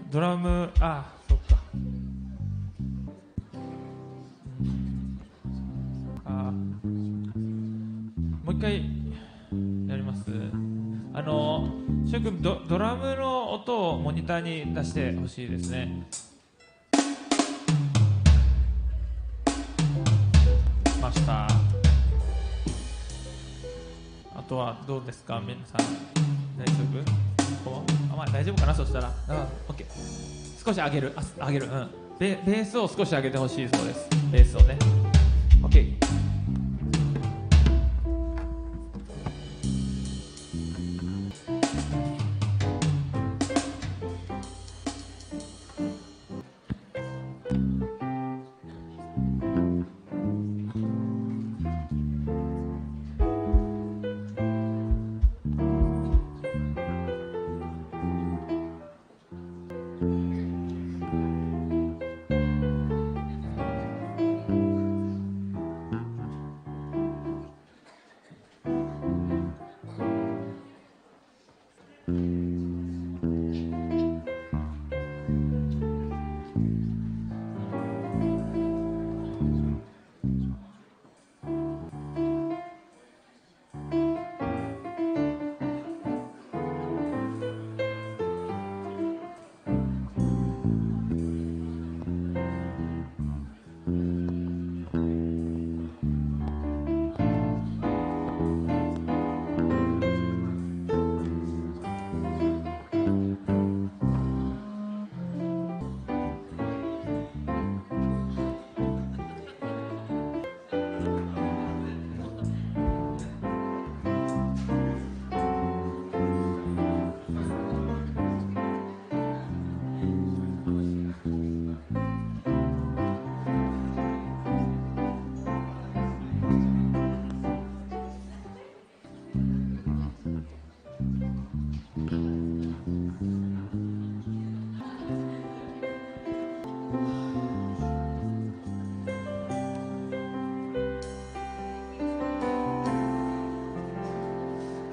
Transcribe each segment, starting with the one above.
ドラム、あ、そっか。もう一回やります。しゅんくん、ドラムの音をモニターに出してほしいですね。ました。あとはどうですか、皆さん。大丈夫？まあ大丈夫かな、そしたら。オッケー。少し上げる、上げる。ベースを少し上げてほしいそうです。ベースをね。オッケー。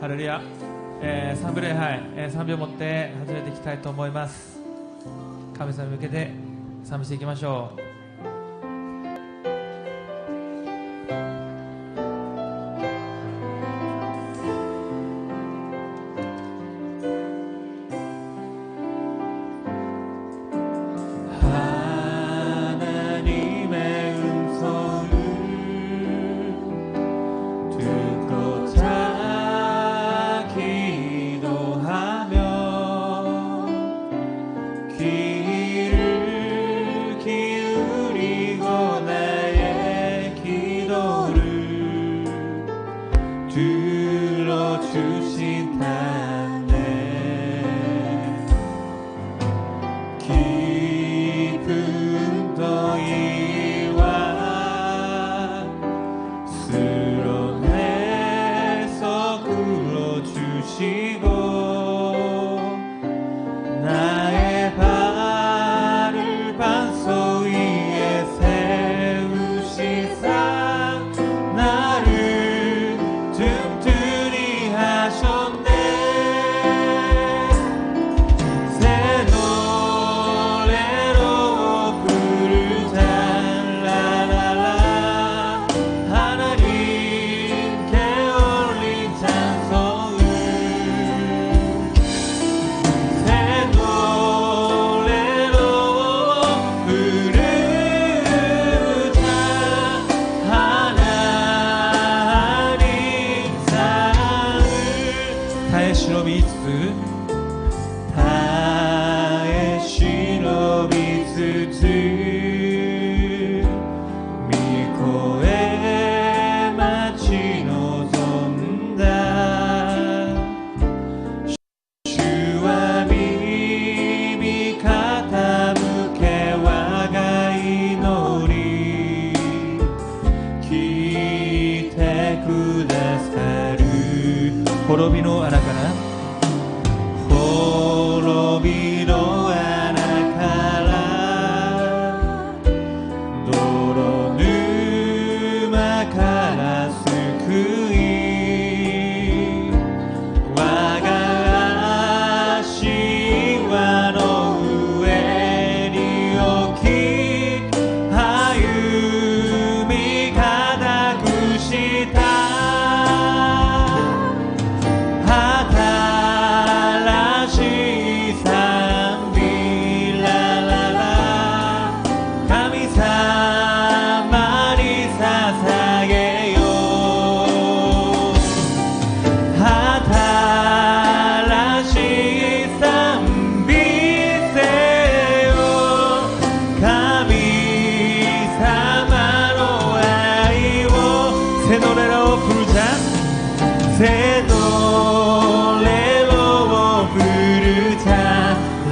ハレルヤ、サンブレイハイ、3秒持って始めていきたいと思います。神様に向けて賛美していきましょう。滅びの穴から滅びの穴から泥沼から救い我が足輪の上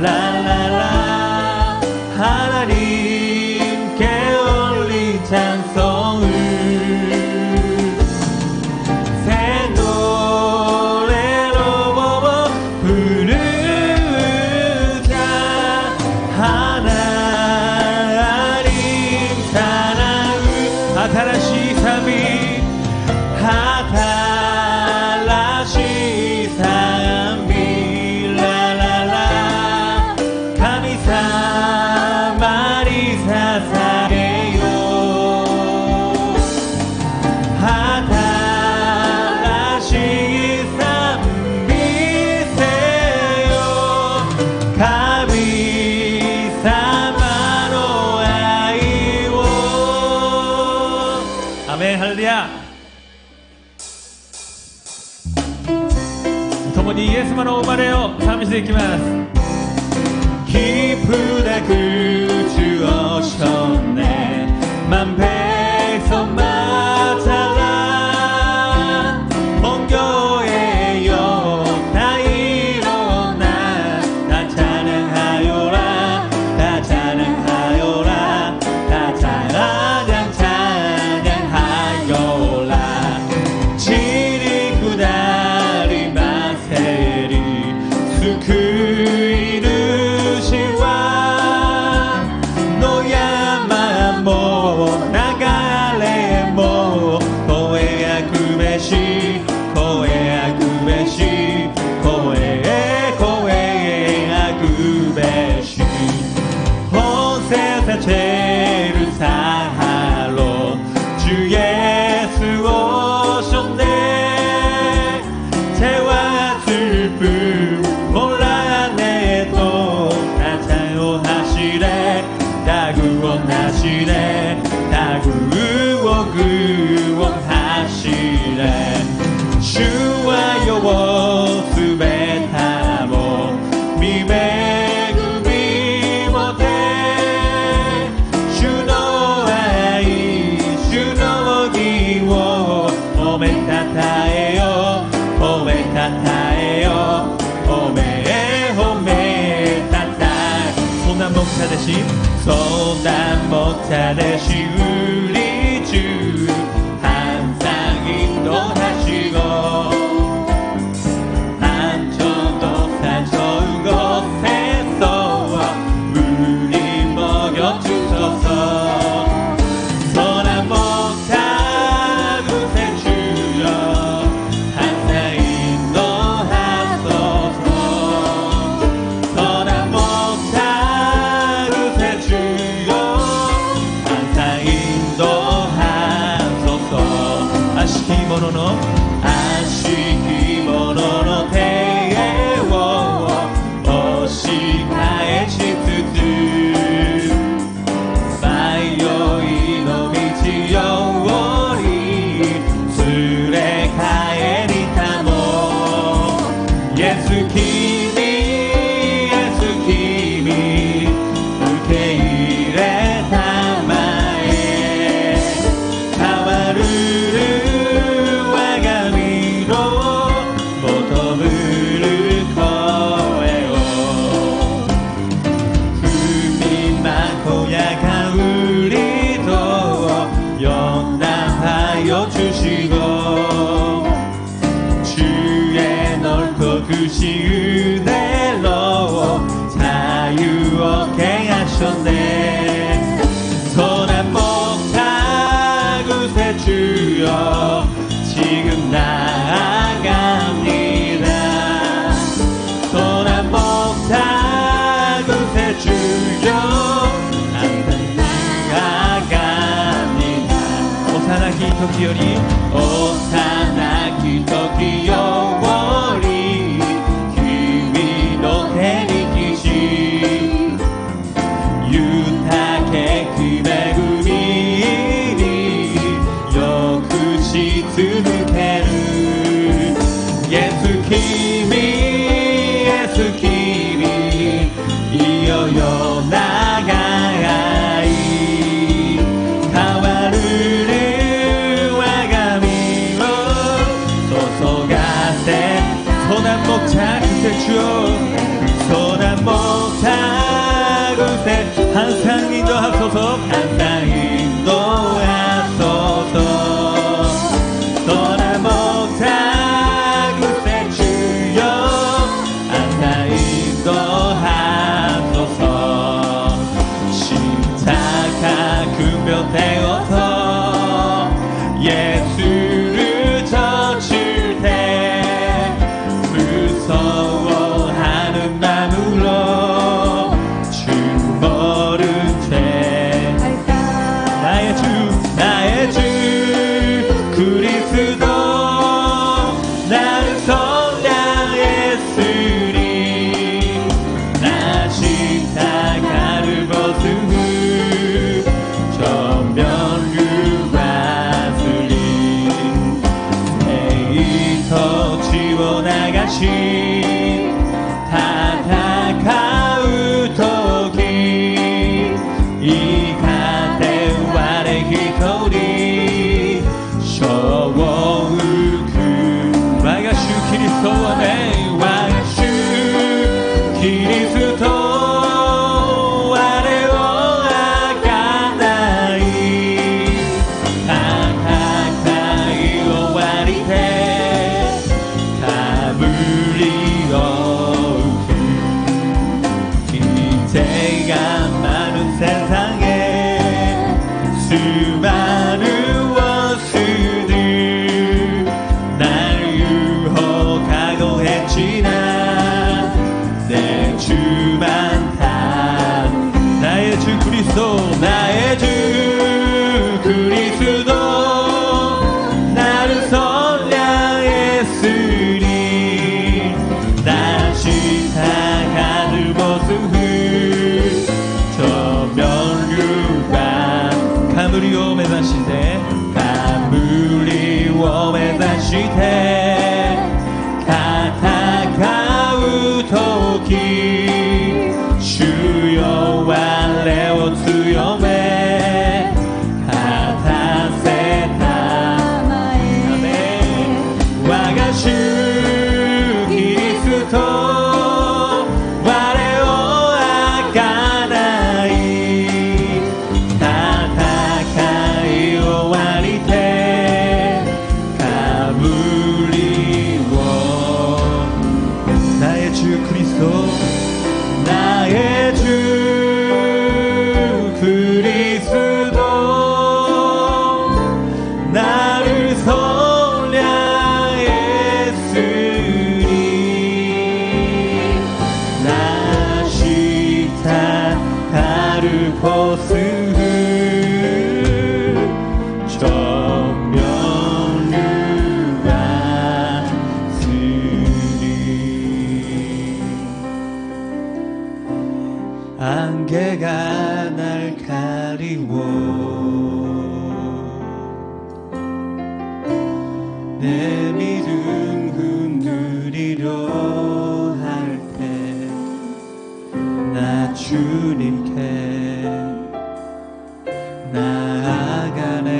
랄랄라 하나님께 올린 찬송을 새 노래로 부르자. 하나님 사랑을 아타라시 삶이 아타라시 삶이 랄랄라神様に捧げよう。新しい賛美せよ神様の愛を。アメンハレルヤ。共にイエス様の生まれを賛美していきます。기쁘다 구주오셨네 만 백성 맞아라 본교회여 다 일어나 다 찬양하여라 다 찬양하여라 다 찬양하여라 지리 구다리 마세리 수쿠이르 죄를 사하러 주 예수 오셨네. 죄와 슬픔 몰라내도 다 자유하시래 다 구원하시래 다 구원하시래 주와 여호 수배 타고 미매 구비 못해 오메타타에요 오메타타에요 오메타타 소난 목자 대신 소난 목자 대신 우리 주 항상 인도하시고 안전도 산좋은 곳에서 우리 먹여주소서. 선한 목자 은혜로 자유 얻게 하셨네. 선한 목자 구세 주여 지금 나아갑니다. 선한 목자 구세 주여 항상 나아갑니다. 오사나 기토기요리 오사나 기토기요리 예수君いよいよ長い変わる我が身を 인도하소서 항상 인도하소서 떠나 못한 곳에 주여 항상 인도하소서 십자가 금변 태워서 예수를 젖힐 때 무서워하는 마음으로 주 모른 죄 나의 주 그리스도 나를 선량했으리 나 십자가를 벗은 후 전면류 받으리 내일서 지워나가신 타타카우 토기 이 가대와의 기토리 쇼워우 그 와가슈 그리스도와 내 와가슈 그리스도 아래로 아가나이 타타카이 오와리테 가브리오 인재가 많은 세상에 수많은 원수들 날 유혹하고 했지나 내 주만 다 나의 주 그리스도 나의 주 그리스도 나를 선량했으리 나 십자가를 벗은 후 저면류가 가무리오메 다시테 가무리오메 다시테 가타카우 토기 주여와 레오 수요메 가타세타 아멘 와가슈 그리스도 와레오 아가나이 타타카이 오와리테 가브리워 나의 주 그리스도 나의 주 그리스도 나를 선량했으리 나 십자가를 벗은 후 전면류가 쓰리 안개가 날 가리워 내 믿음 흔들리려 할 때 나 주님께 나아가네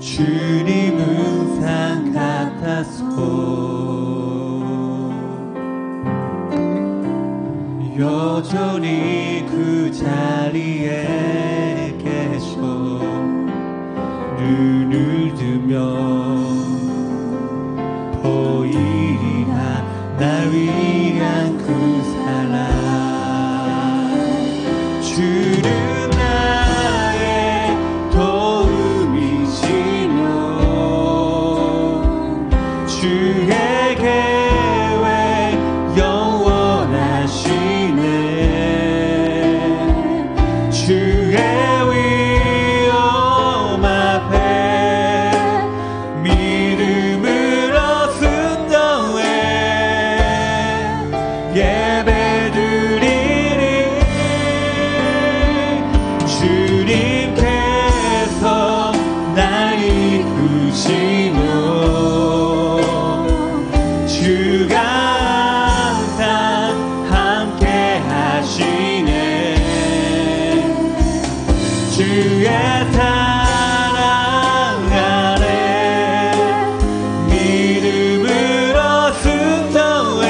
주님은 상 같아서 여전히 그 자리에 계셔 눈을 뜨면 보이나 날 위한 그 사랑 주는 나의 도움이시며 주의 계획 영원하시네 주의 위엄 앞에 믿음으로 순종해 예배드리리 주님께서 날 이끄시며 주가 항상 함께 하시네 주의 사랑 아래 믿음으로 순종해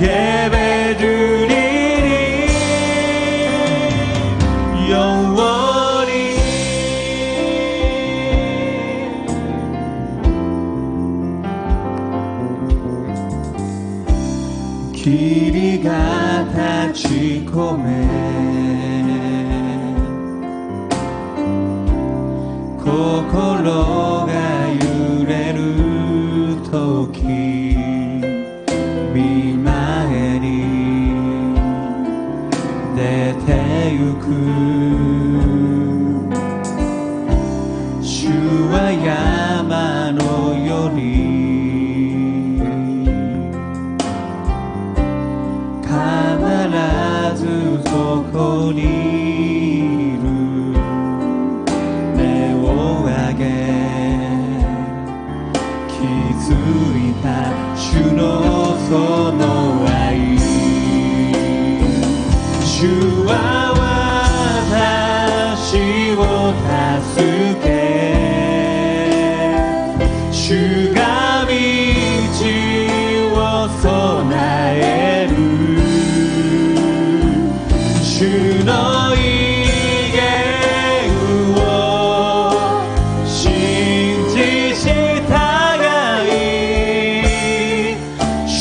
예배 霧が立ち込め心が揺れる時見前に出てゆく主は山のように必ずそこにいる目を上げ気づいた主のその愛主は私を助け主が道を備える主の威厳を信じ従い主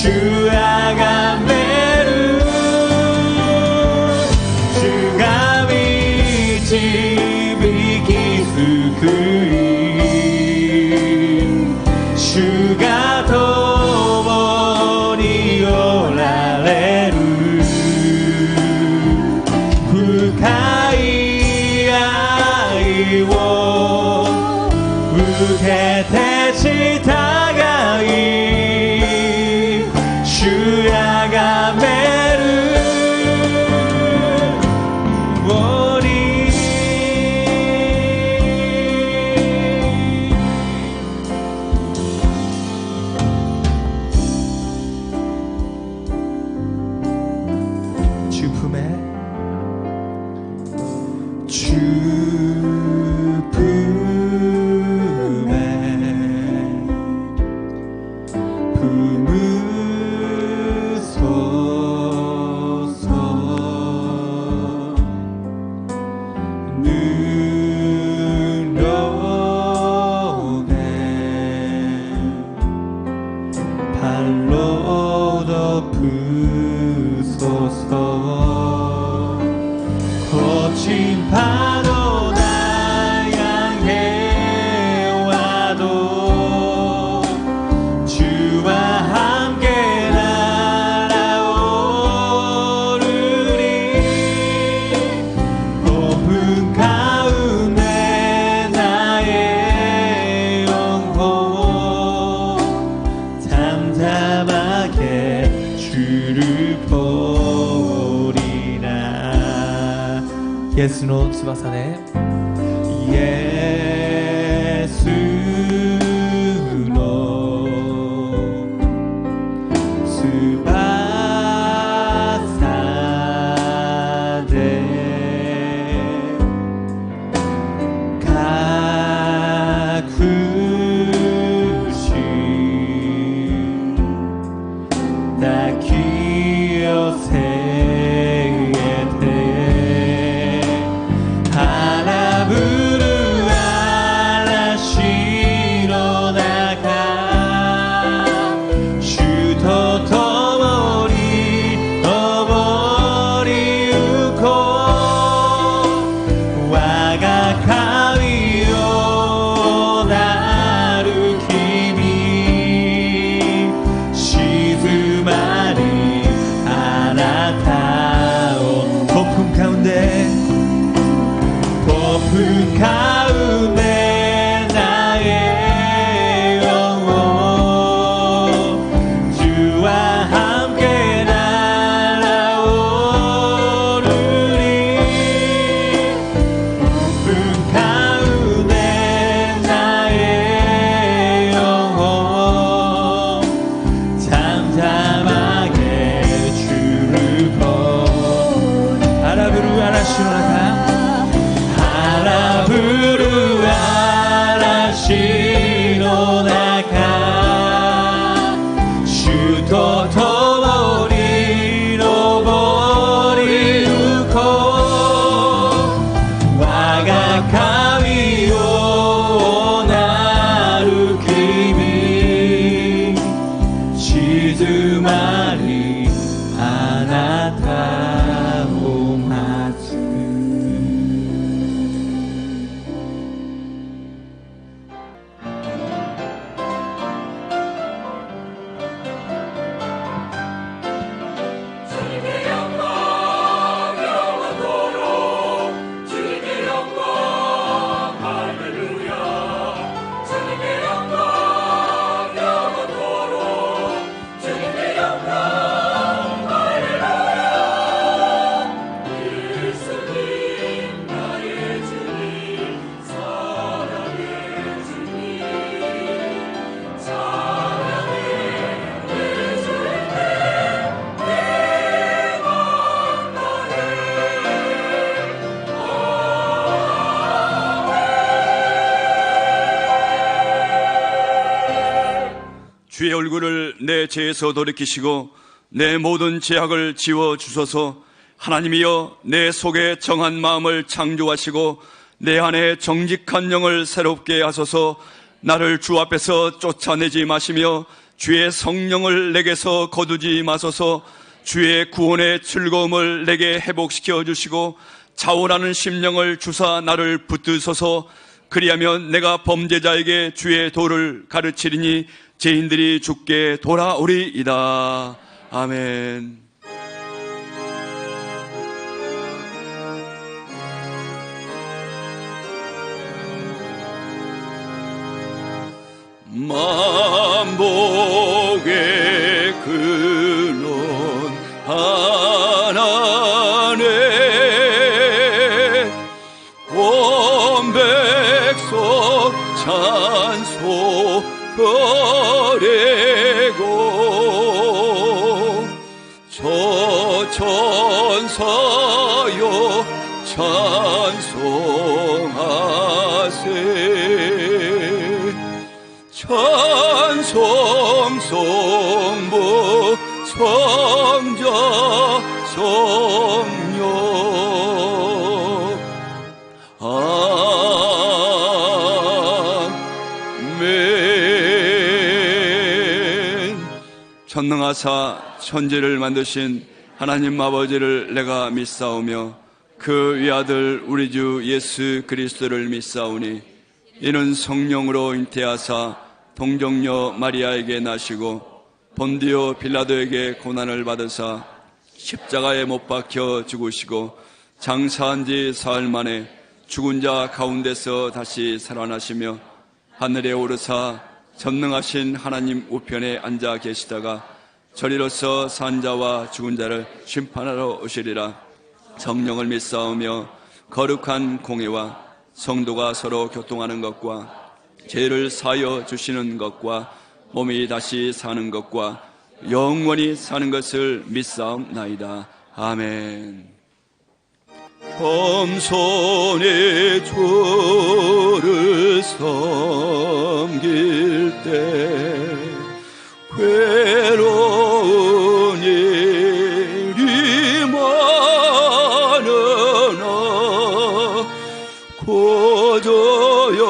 あがめる主が導き救い主が共におられる深い愛を受けて従い主あがめる主품에 주 품에 품으소서 눈오게 발로 덮으소서 거친 파도 나 향해 와도 주와 함께 날아오르리 높은 가운데 나의 영혼 잠잠하게 주를 보리라 예수의 翼で예수の翼で隠し抱き寄せ荒ぶる嵐の中主と共に登りゆこう我が神よなる君静まりあなたを폭풍 가운데 높은 가운데 나의 영혼 주와 함께 날아오르리 높은 가운데 나의 영혼 잠잠하게 주를 보리 알아부르 아라시노 나가荒ぶる嵐の中主と共に登りゆこう我が神よなる君静まり 주의 얼굴을 내 죄에서 돌이키시고 내 모든 죄악을 지워주소서. 하나님이여, 내 속에 정한 마음을 창조하시고 내 안에 정직한 영을 새롭게 하소서. 나를 주 앞에서 쫓아내지 마시며 주의 성령을 내게서 거두지 마소서. 주의 구원의 즐거움을 내게 회복시켜 주시고 자원하는 심령을 주사 나를 붙드소서. 그리하면 내가 범죄자에게 주의 도를 가르치리니 죄인들이 주께 돌아오리이다. 아멘. 만복의 근원 하나네 온 백성 찬송 거래고 저 천사여 찬송하세. 찬송 성부 성자 성령 아멘. 전능하사 천지를 만드신 하나님 아버지를 내가 믿사오며 그 위아들 우리 주 예수 그리스도를 믿사오니 이는 성령으로 잉태하사 동정녀 마리아에게 나시고 본디오 빌라도에게 고난을 받으사 십자가에 못 박혀 죽으시고 장사한 지 사흘 만에 죽은 자 가운데서 다시 살아나시며 하늘에 오르사 전능하신 하나님 우편에 앉아 계시다가 저리로서 산 자와 죽은 자를 심판하러 오시리라. 성령을 믿사오며 거룩한 공회와 성도가 서로 교통하는 것과 죄를 사하여 주시는 것과 몸이 다시 사는 것과 영원히 사는 것을 믿사옵나이다. 아멘. 겸손히 주를 섬길 때 괴로운 일이 많으나 고조여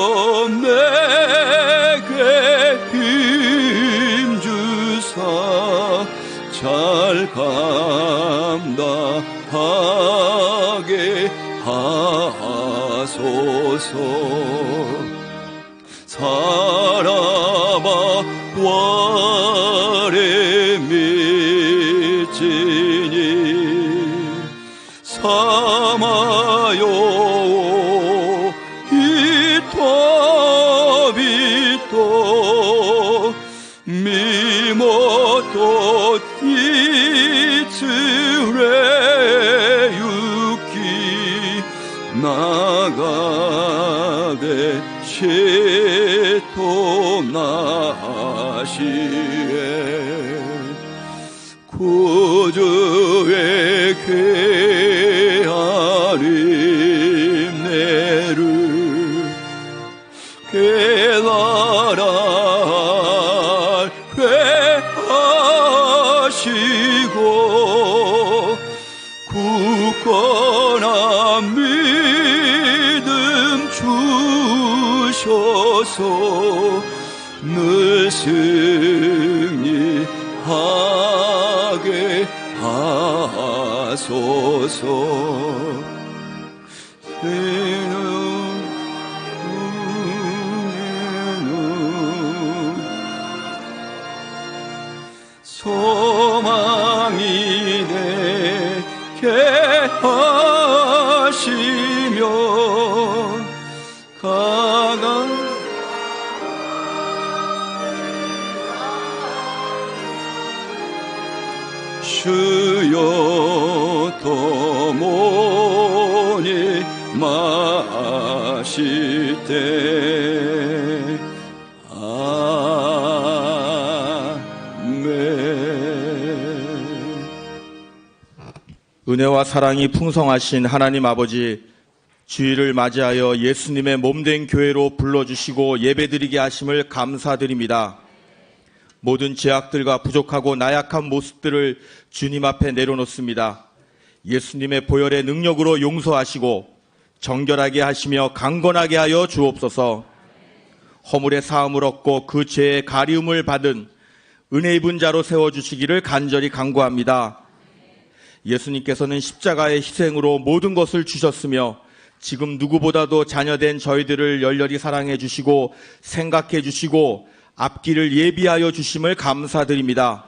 내게 힘주사 잘 감당하게 하소서. 사람아 와래 미치니 삼아요 이토비토 미모토 이츠레 유키 나가데 시토 나시에 구주의 괴하림 내를 깨달아 회하시고 굳건한 믿음 주셔서 늘 승리하게 하소서. 소망이 내게 하시며 강한 주여 도모니 마실 때 은혜와 사랑이 풍성하신 하나님 아버지, 주일을 맞이하여 예수님의 몸된 교회로 불러주시고 예배드리게 하심을 감사드립니다. 모든 죄악들과 부족하고 나약한 모습들을 주님 앞에 내려놓습니다. 예수님의 보혈의 능력으로 용서하시고 정결하게 하시며 강건하게 하여 주옵소서. 허물의 사함을 얻고 그 죄의 가리움을 받은 은혜 입은 자로 세워주시기를 간절히 간구합니다. 예수님께서는 십자가의 희생으로 모든 것을 주셨으며 지금 누구보다도 자녀된 저희들을 열렬히 사랑해 주시고 생각해 주시고 앞길을 예비하여 주심을 감사드립니다.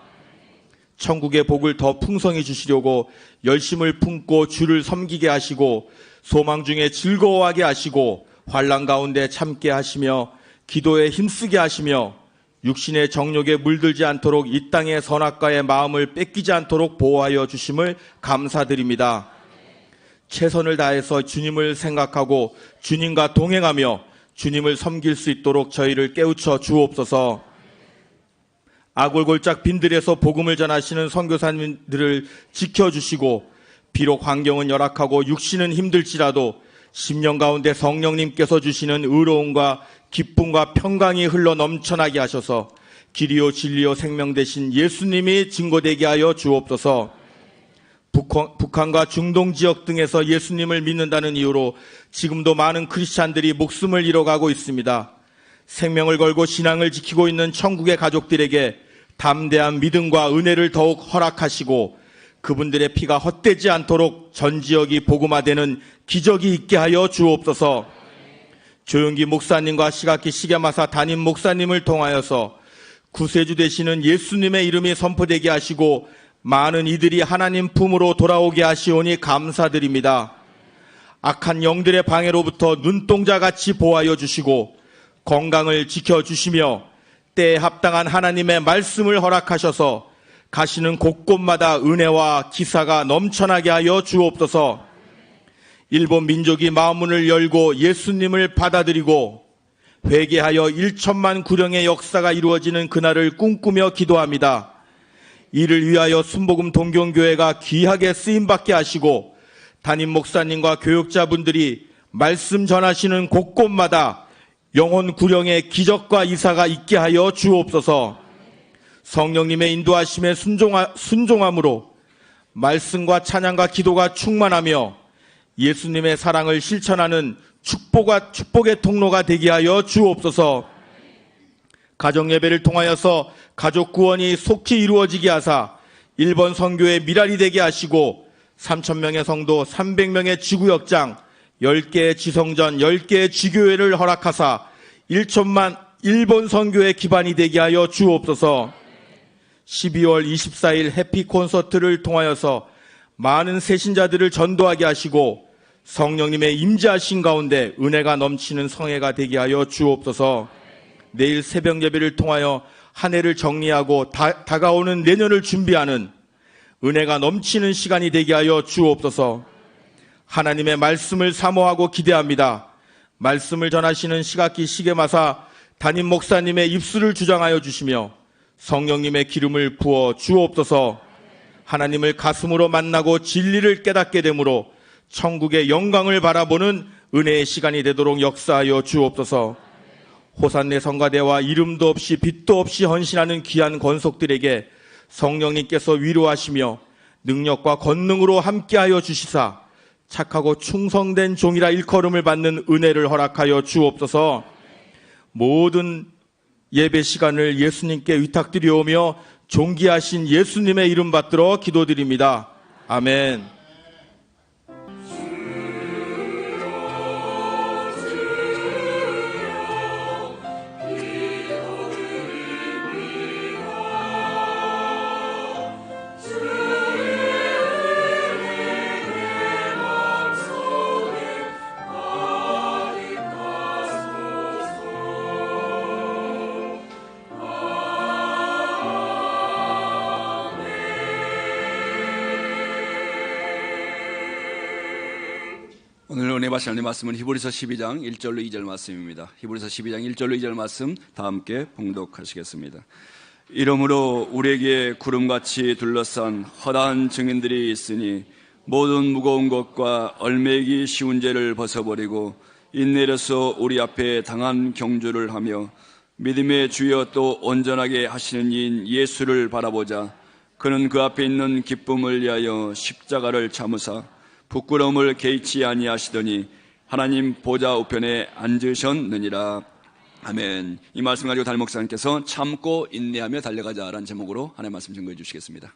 천국의 복을 더 풍성히 주시려고 열심을 품고 주를 섬기게 하시고 소망 중에 즐거워하게 하시고 환난 가운데 참게 하시며 기도에 힘쓰게 하시며 육신의 정욕에 물들지 않도록 이 땅의 선악과의 마음을 뺏기지 않도록 보호하여 주심을 감사드립니다. 최선을 다해서 주님을 생각하고 주님과 동행하며 주님을 섬길 수 있도록 저희를 깨우쳐 주옵소서. 아골골짝 빈들에서 복음을 전하시는 선교사님들을 지켜주시고 비록 환경은 열악하고 육신은 힘들지라도 심령 가운데 성령님께서 주시는 의로움과 기쁨과 평강이 흘러 넘쳐나게 하셔서 길이요 진리요 생명 되신 예수님이 증거되게 하여 주옵소서. 북한과 중동 지역 등에서 예수님을 믿는다는 이유로 지금도 많은 크리스찬들이 목숨을 잃어가고 있습니다. 생명을 걸고 신앙을 지키고 있는 천국의 가족들에게 담대한 믿음과 은혜를 더욱 허락하시고 그분들의 피가 헛되지 않도록 전 지역이 복음화되는 기적이 있게 하여 주옵소서. 조용기 목사님과 시각기 시계마사 담임 목사님을 통하여서 구세주 되시는 예수님의 이름이 선포되게 하시고 많은 이들이 하나님 품으로 돌아오게 하시오니 감사드립니다. 악한 영들의 방해로부터 눈동자같이 보호하여 주시고 건강을 지켜주시며 때에 합당한 하나님의 말씀을 허락하셔서 가시는 곳곳마다 은혜와 기사가 넘쳐나게 하여 주옵소서. 일본 민족이 마음문을 열고 예수님을 받아들이고 회개하여 1천만 구령의 역사가 이루어지는 그날을 꿈꾸며 기도합니다. 이를 위하여 순복음 동경교회가 귀하게 쓰임받게 하시고 담임 목사님과 교육자분들이 말씀 전하시는 곳곳마다 영혼 구령의 기적과 이사가 있게 하여 주옵소서. 성령님의 인도하심에 순종함으로 말씀과 찬양과 기도가 충만하며 예수님의 사랑을 실천하는 축복의 통로가 되게 하여 주옵소서. 가정예배를 통하여서 가족 구원이 속히 이루어지게 하사 일본 선교의 미랄이 되게 하시고 3,000명의 성도 300명의 지구역장 10개의 지성전 10개의 지교회를 허락하사 1천만 일본 선교의 기반이 되게 하여 주옵소서. 12월 24일 해피 콘서트를 통하여서 많은 새신자들을 전도하게 하시고 성령님의 임재하신 가운데 은혜가 넘치는 성회가 되게 하여 주옵소서. 내일 새벽 예배를 통하여 한 해를 정리하고 다가오는 내년을 준비하는 은혜가 넘치는 시간이 되게 하여 주옵소서. 하나님의 말씀을 사모하고 기대합니다. 말씀을 전하시는 시각기 시계마사 담임 목사님의 입술을 주장하여 주시며 성령님의 기름을 부어 주옵소서. 하나님을 가슴으로 만나고 진리를 깨닫게 되므로 천국의 영광을 바라보는 은혜의 시간이 되도록 역사하여 주옵소서. 호산네 성가대와 이름도 없이 빛도 없이 헌신하는 귀한 권속들에게 성령님께서 위로하시며 능력과 권능으로 함께하여 주시사 착하고 충성된 종이라 일컬음을 받는 은혜를 허락하여 주옵소서. 모든 예배 시간을 예수님께 위탁드리오며 존귀하신 예수님의 이름 받들어 기도드립니다. 아멘. 오늘 은혜 받으실 하나님의 말씀은 히브리서 12장 1절로 2절 말씀입니다. 히브리서 12장 1절로 2절 말씀 다 함께 봉독하시겠습니다. 이러므로 우리에게 구름같이 둘러싼 허다한 증인들이 있으니 모든 무거운 것과 얼매기 쉬운 죄를 벗어버리고 인내로서 우리 앞에 당한 경주를 하며 믿음의 주여 또 온전하게 하시는 이인 예수를 바라보자. 그는 그 앞에 있는 기쁨을 위하여 십자가를 참으사 부끄러움을 개의치 아니하시더니 하나님 보좌 우편에 앉으셨느니라. 아멘. 이 말씀 가지고 담임 목사님께서 참고 인내하며 달려가자라는 제목으로 하나님의 말씀 증거해 주시겠습니다.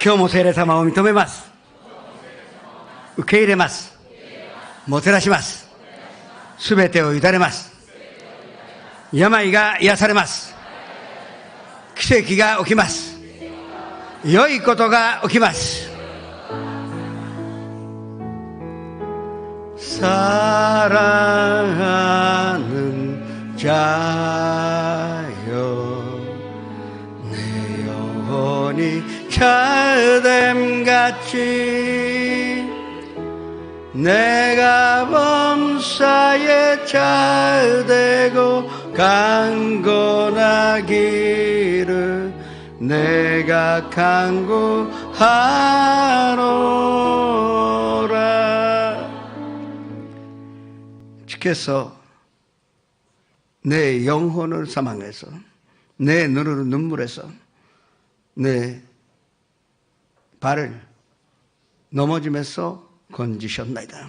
今日も聖霊様を認めます。受け入れます。もてなします。すべてを委ねます。病が癒されます。奇跡が起きます。良いことが起きます。사랑하는 자여 내 영혼이 자됨같이 내가 범사에 자되고 강건하기를 내가 간구하노라. 주께서 내 영혼을 사망해서 내 눈으로 눈물에서 내 발을 넘어짐에서 건지셨나이다.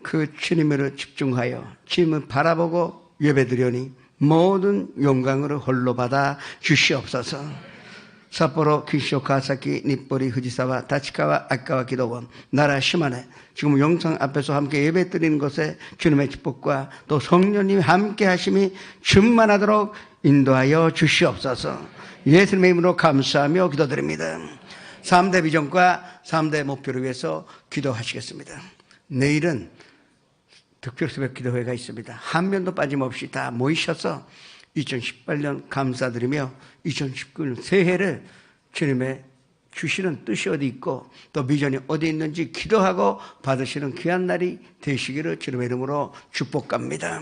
그 주님으로 집중하여 주님을 바라보고 예배드려니 모든 영광으로 홀로 받아 주시옵소서. 삿포로, 기쇼, 가사키, 니뽀리, 후지사와, 다치카와, 아까와 기도원, 나라 시마네, 지금 영상 앞에서 함께 예배 드리는 것에 주님의 축복과 또 성령님이 함께 하심이 충만하도록 인도하여 주시옵소서. 예수님의 이름으로 감사하며 기도드립니다. 3대 비전과 3대 목표를 위해서 기도하시겠습니다. 내일은 특별 새벽 기도회가 있습니다. 한 면도 빠짐없이 다 모이셔서 2018년 감사드리며 2019년 새해를 주님의 주시는 뜻이 어디 있고 또 비전이 어디 있는지 기도하고 받으시는 귀한 날이 되시기를 주님의 이름으로 축복합니다.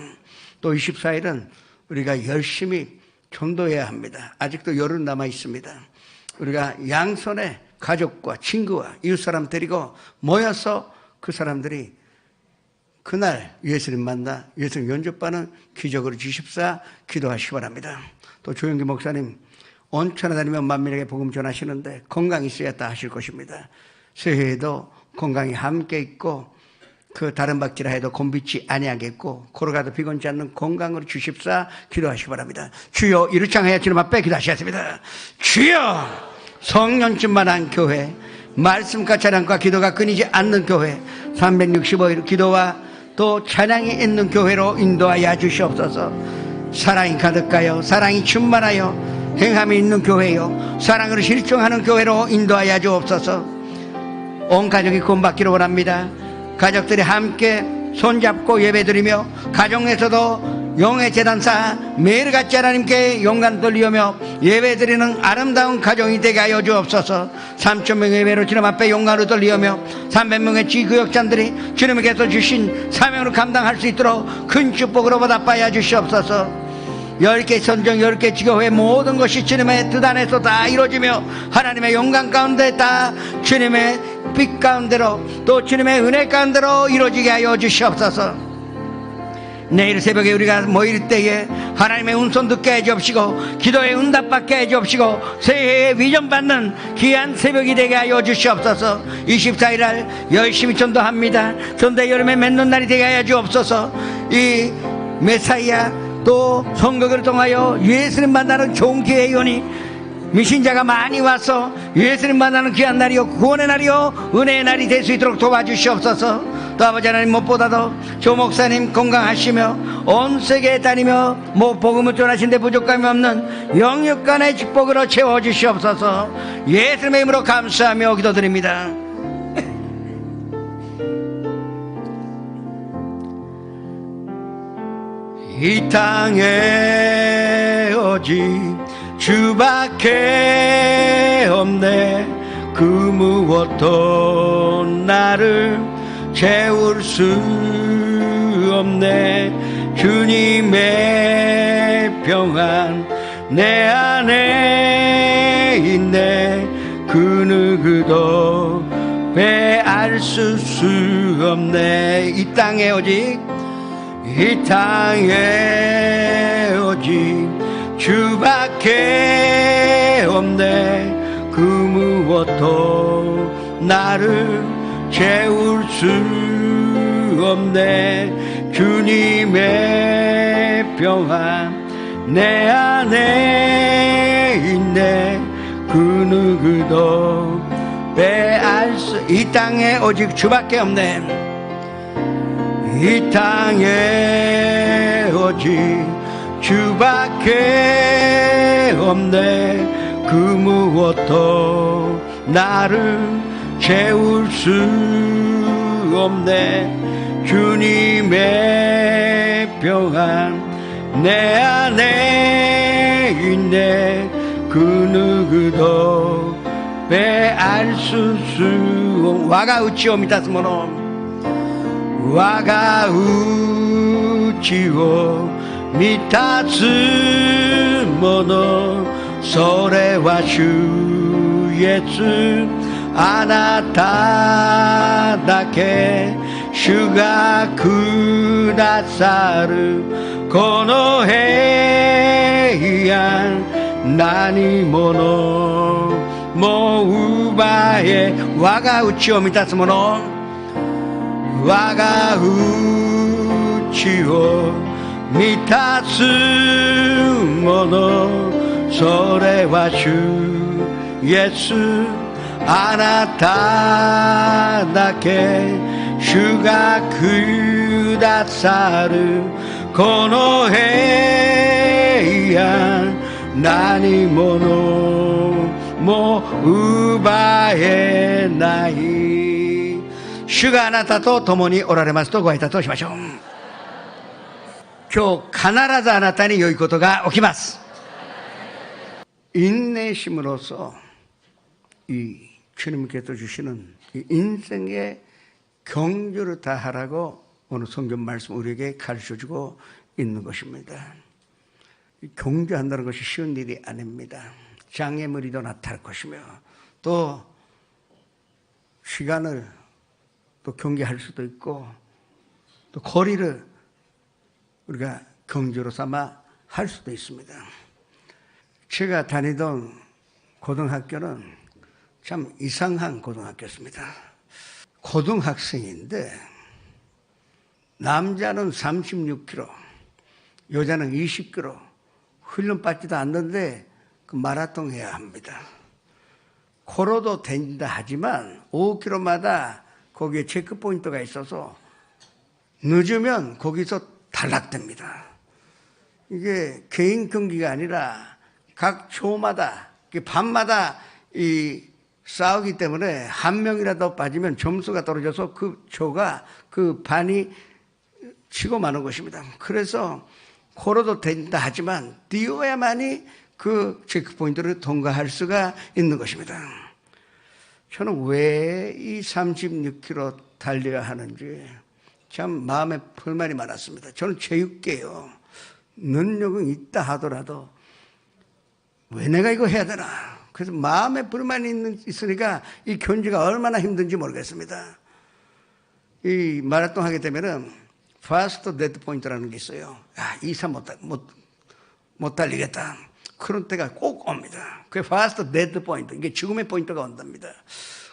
또 24일은 우리가 열심히 전도해야 합니다. 아직도 열흘 남아 있습니다. 우리가 양손에 가족과 친구와 이웃사람 데리고 모여서 그 사람들이 그날 예수님 만나 예수님 연접받는 기적으로 주십사 기도하시기 바랍니다. 또 조영기 목사님 온천에 다니며 만민에게 복음 전하시는데 건강이 있어야 다 하실 것입니다. 새해에도 건강이 함께 있고 그 다른 박지라 해도 곤비치 아니하겠고 걸어가도 비건치 않는 건강으로 주십사 기도하시기 바랍니다. 주여 이루창하여 주님 앞에 기도하시겠습니다. 주여 성령 충만한 교회, 말씀과 찬양과 기도가 끊이지 않는 교회, 365일 기도와 또 찬양이 있는 교회로 인도하여 주시옵소서. 사랑이 가득하여 사랑이 충만하여 행함이 있는 교회요 사랑으로 실종하는 교회로 인도하여 주옵소서. 온 가족이 구원받기를 원합니다. 가족들이 함께 손잡고 예배드리며 가정에서도 영의 재단사 매일같이 하나님께 영광 돌리며 예배드리는 아름다운 가정이 되게 하여 주옵소서. 3,000명의 예배로 주님 앞에 영광을 돌리며 300명의 지구역장들이 주님께서 주신 사명을 감당할 수 있도록 큰 축복으로 보답하여 주시옵소서. 10개 선정 10개 지교회 모든 것이 주님의 뜻 안에서 다 이루어지며 하나님의 영광 가운데 다 주님의 빛 가운데로 또 주님의 은혜 가운데로 이루어지게 하여 주시옵소서. 내일 새벽에 우리가 모일 때에 하나님의 운손 듣게 해 주옵시고 기도의 응답 받게 해 주옵시고 새해에 비전 받는 귀한 새벽이 되게 하여 주시옵소서. 24일 날 열심히 전도합니다. 전도 여름에 맺는 날이 되게 하여 주옵소서. 이 메사이아 또 선거를 통하여 예수님 만나는 좋은 기회의 요니 미신자가 많이 와서 예수님 만나는 귀한 날이요 구원의 날이요 은혜의 날이 될 수 있도록 도와주시옵소서. 또 아버지 하나님 무엇보다도 조 목사님 건강하시며 온 세계에 다니며 복음을 전하시는데 부족함이 없는 영육간의 축복으로 채워주시옵소서. 예수님의 이름으로 감사하며 기도드립니다. 이 땅에 오직 주밖에 없네. 그 무엇도 나를 채울 수 없네. 주님의 평안 내 안에 있네. 그 누구도 빼앗을 수 없네. 이 땅에 오직 이 땅에 오직 주밖에 없네. 그 무엇도 나를 채울 수 없네. 주님의 평안 내 안에 있네. 그 누구도 빼앗을 수. 이 땅에 오직 주밖에 없네. 이 땅에 오직 주밖에 없네. 그 무엇도 나를 채울 수 없네. 주님의 평안 내 안에 있네. 그 누구도 빼앗을 수 없네. 와가 우치오 미타스모노 와가 우치오 미타스모노 소레와 주 예수 아나타다케 슈가 쿠다사르 코노헤이안 나니모노 모우바에 와가 우치오 미타스모노 我が内を満たすもの、それは主イエス、あなただけ。主がくださるこの平安、何者も奪えない。主があなたと共におられますとご挨拶をしましょう。今日必ずあなたに良いことが起きます. 인내심으로써 이 주님께서 주시는 이 인생의 경주를 다하라고 오늘 성경 말씀 우리에게 가르쳐주고 있는 것입니다. 경주한다는 것이 쉬운 일이 아닙니다. 장애물이도 나타날 것이며 또 시간을 또 경계할 수도 있고 또 거리를 우리가 경주로 삼아 할 수도 있습니다. 제가 다니던 고등학교는 참 이상한 고등학교였습니다. 고등학생인데 남자는 36km, 여자는 20km 훈련 받지도 않는데 그 마라톤 해야 합니다. 걸어도 된다 하지만 5km마다 거기에 체크포인트가 있어서 늦으면 거기서 탈락됩니다. 이게 개인 경기가 아니라 각 조마다 밤마다 이 싸우기 때문에 한 명이라도 빠지면 점수가 떨어져서 그 조가 그 반이 치고 마는 것입니다. 그래서 걸어도 된다 하지만 뛰어야만이 그 체크포인트를 통과할 수가 있는 것입니다. 저는 왜 이 36km 달려야 하는지 참 마음에 불만이 많았습니다. 저는 체육계요. 능력은 있다 하더라도 왜 내가 이거 해야 되나. 그래서 마음에 불만이 있으니까 이 견주가 얼마나 힘든지 모르겠습니다. 이 마라톤 하게 되면은 파스트 데드 포인트라는 게 있어요. 야, 이상 못 달리겠다. 그런 때가 꼭 옵니다. 그게 파스트 데드 포인트. 이게 죽음의 포인트가 온답니다.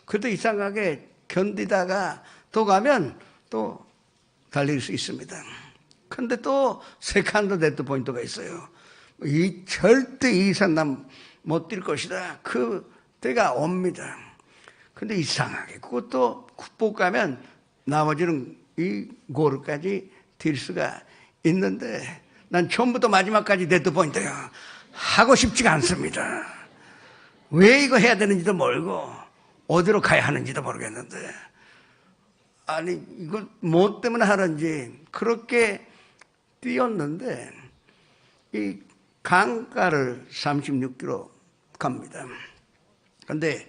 그래도 이상하게 견디다가 또 가면 또 달릴 수 있습니다. 근데 또 세컨드 데드 포인트가 있어요. 이 절대 이상 난 못 뛸 것이다. 그 때가 옵니다. 근데 이상하게 그것도 극복하면 나머지는 이 고르까지 뛸 수가 있는데 난 처음부터 마지막까지 데드 포인트야. 하고 싶지가 않습니다. 왜 이거 해야 되는지도 모르고 어디로 가야 하는지도 모르겠는데 아니 이거 뭐 때문에 하는지 그렇게 뛰었는데 이 강가를 36km 갑니다. 그런데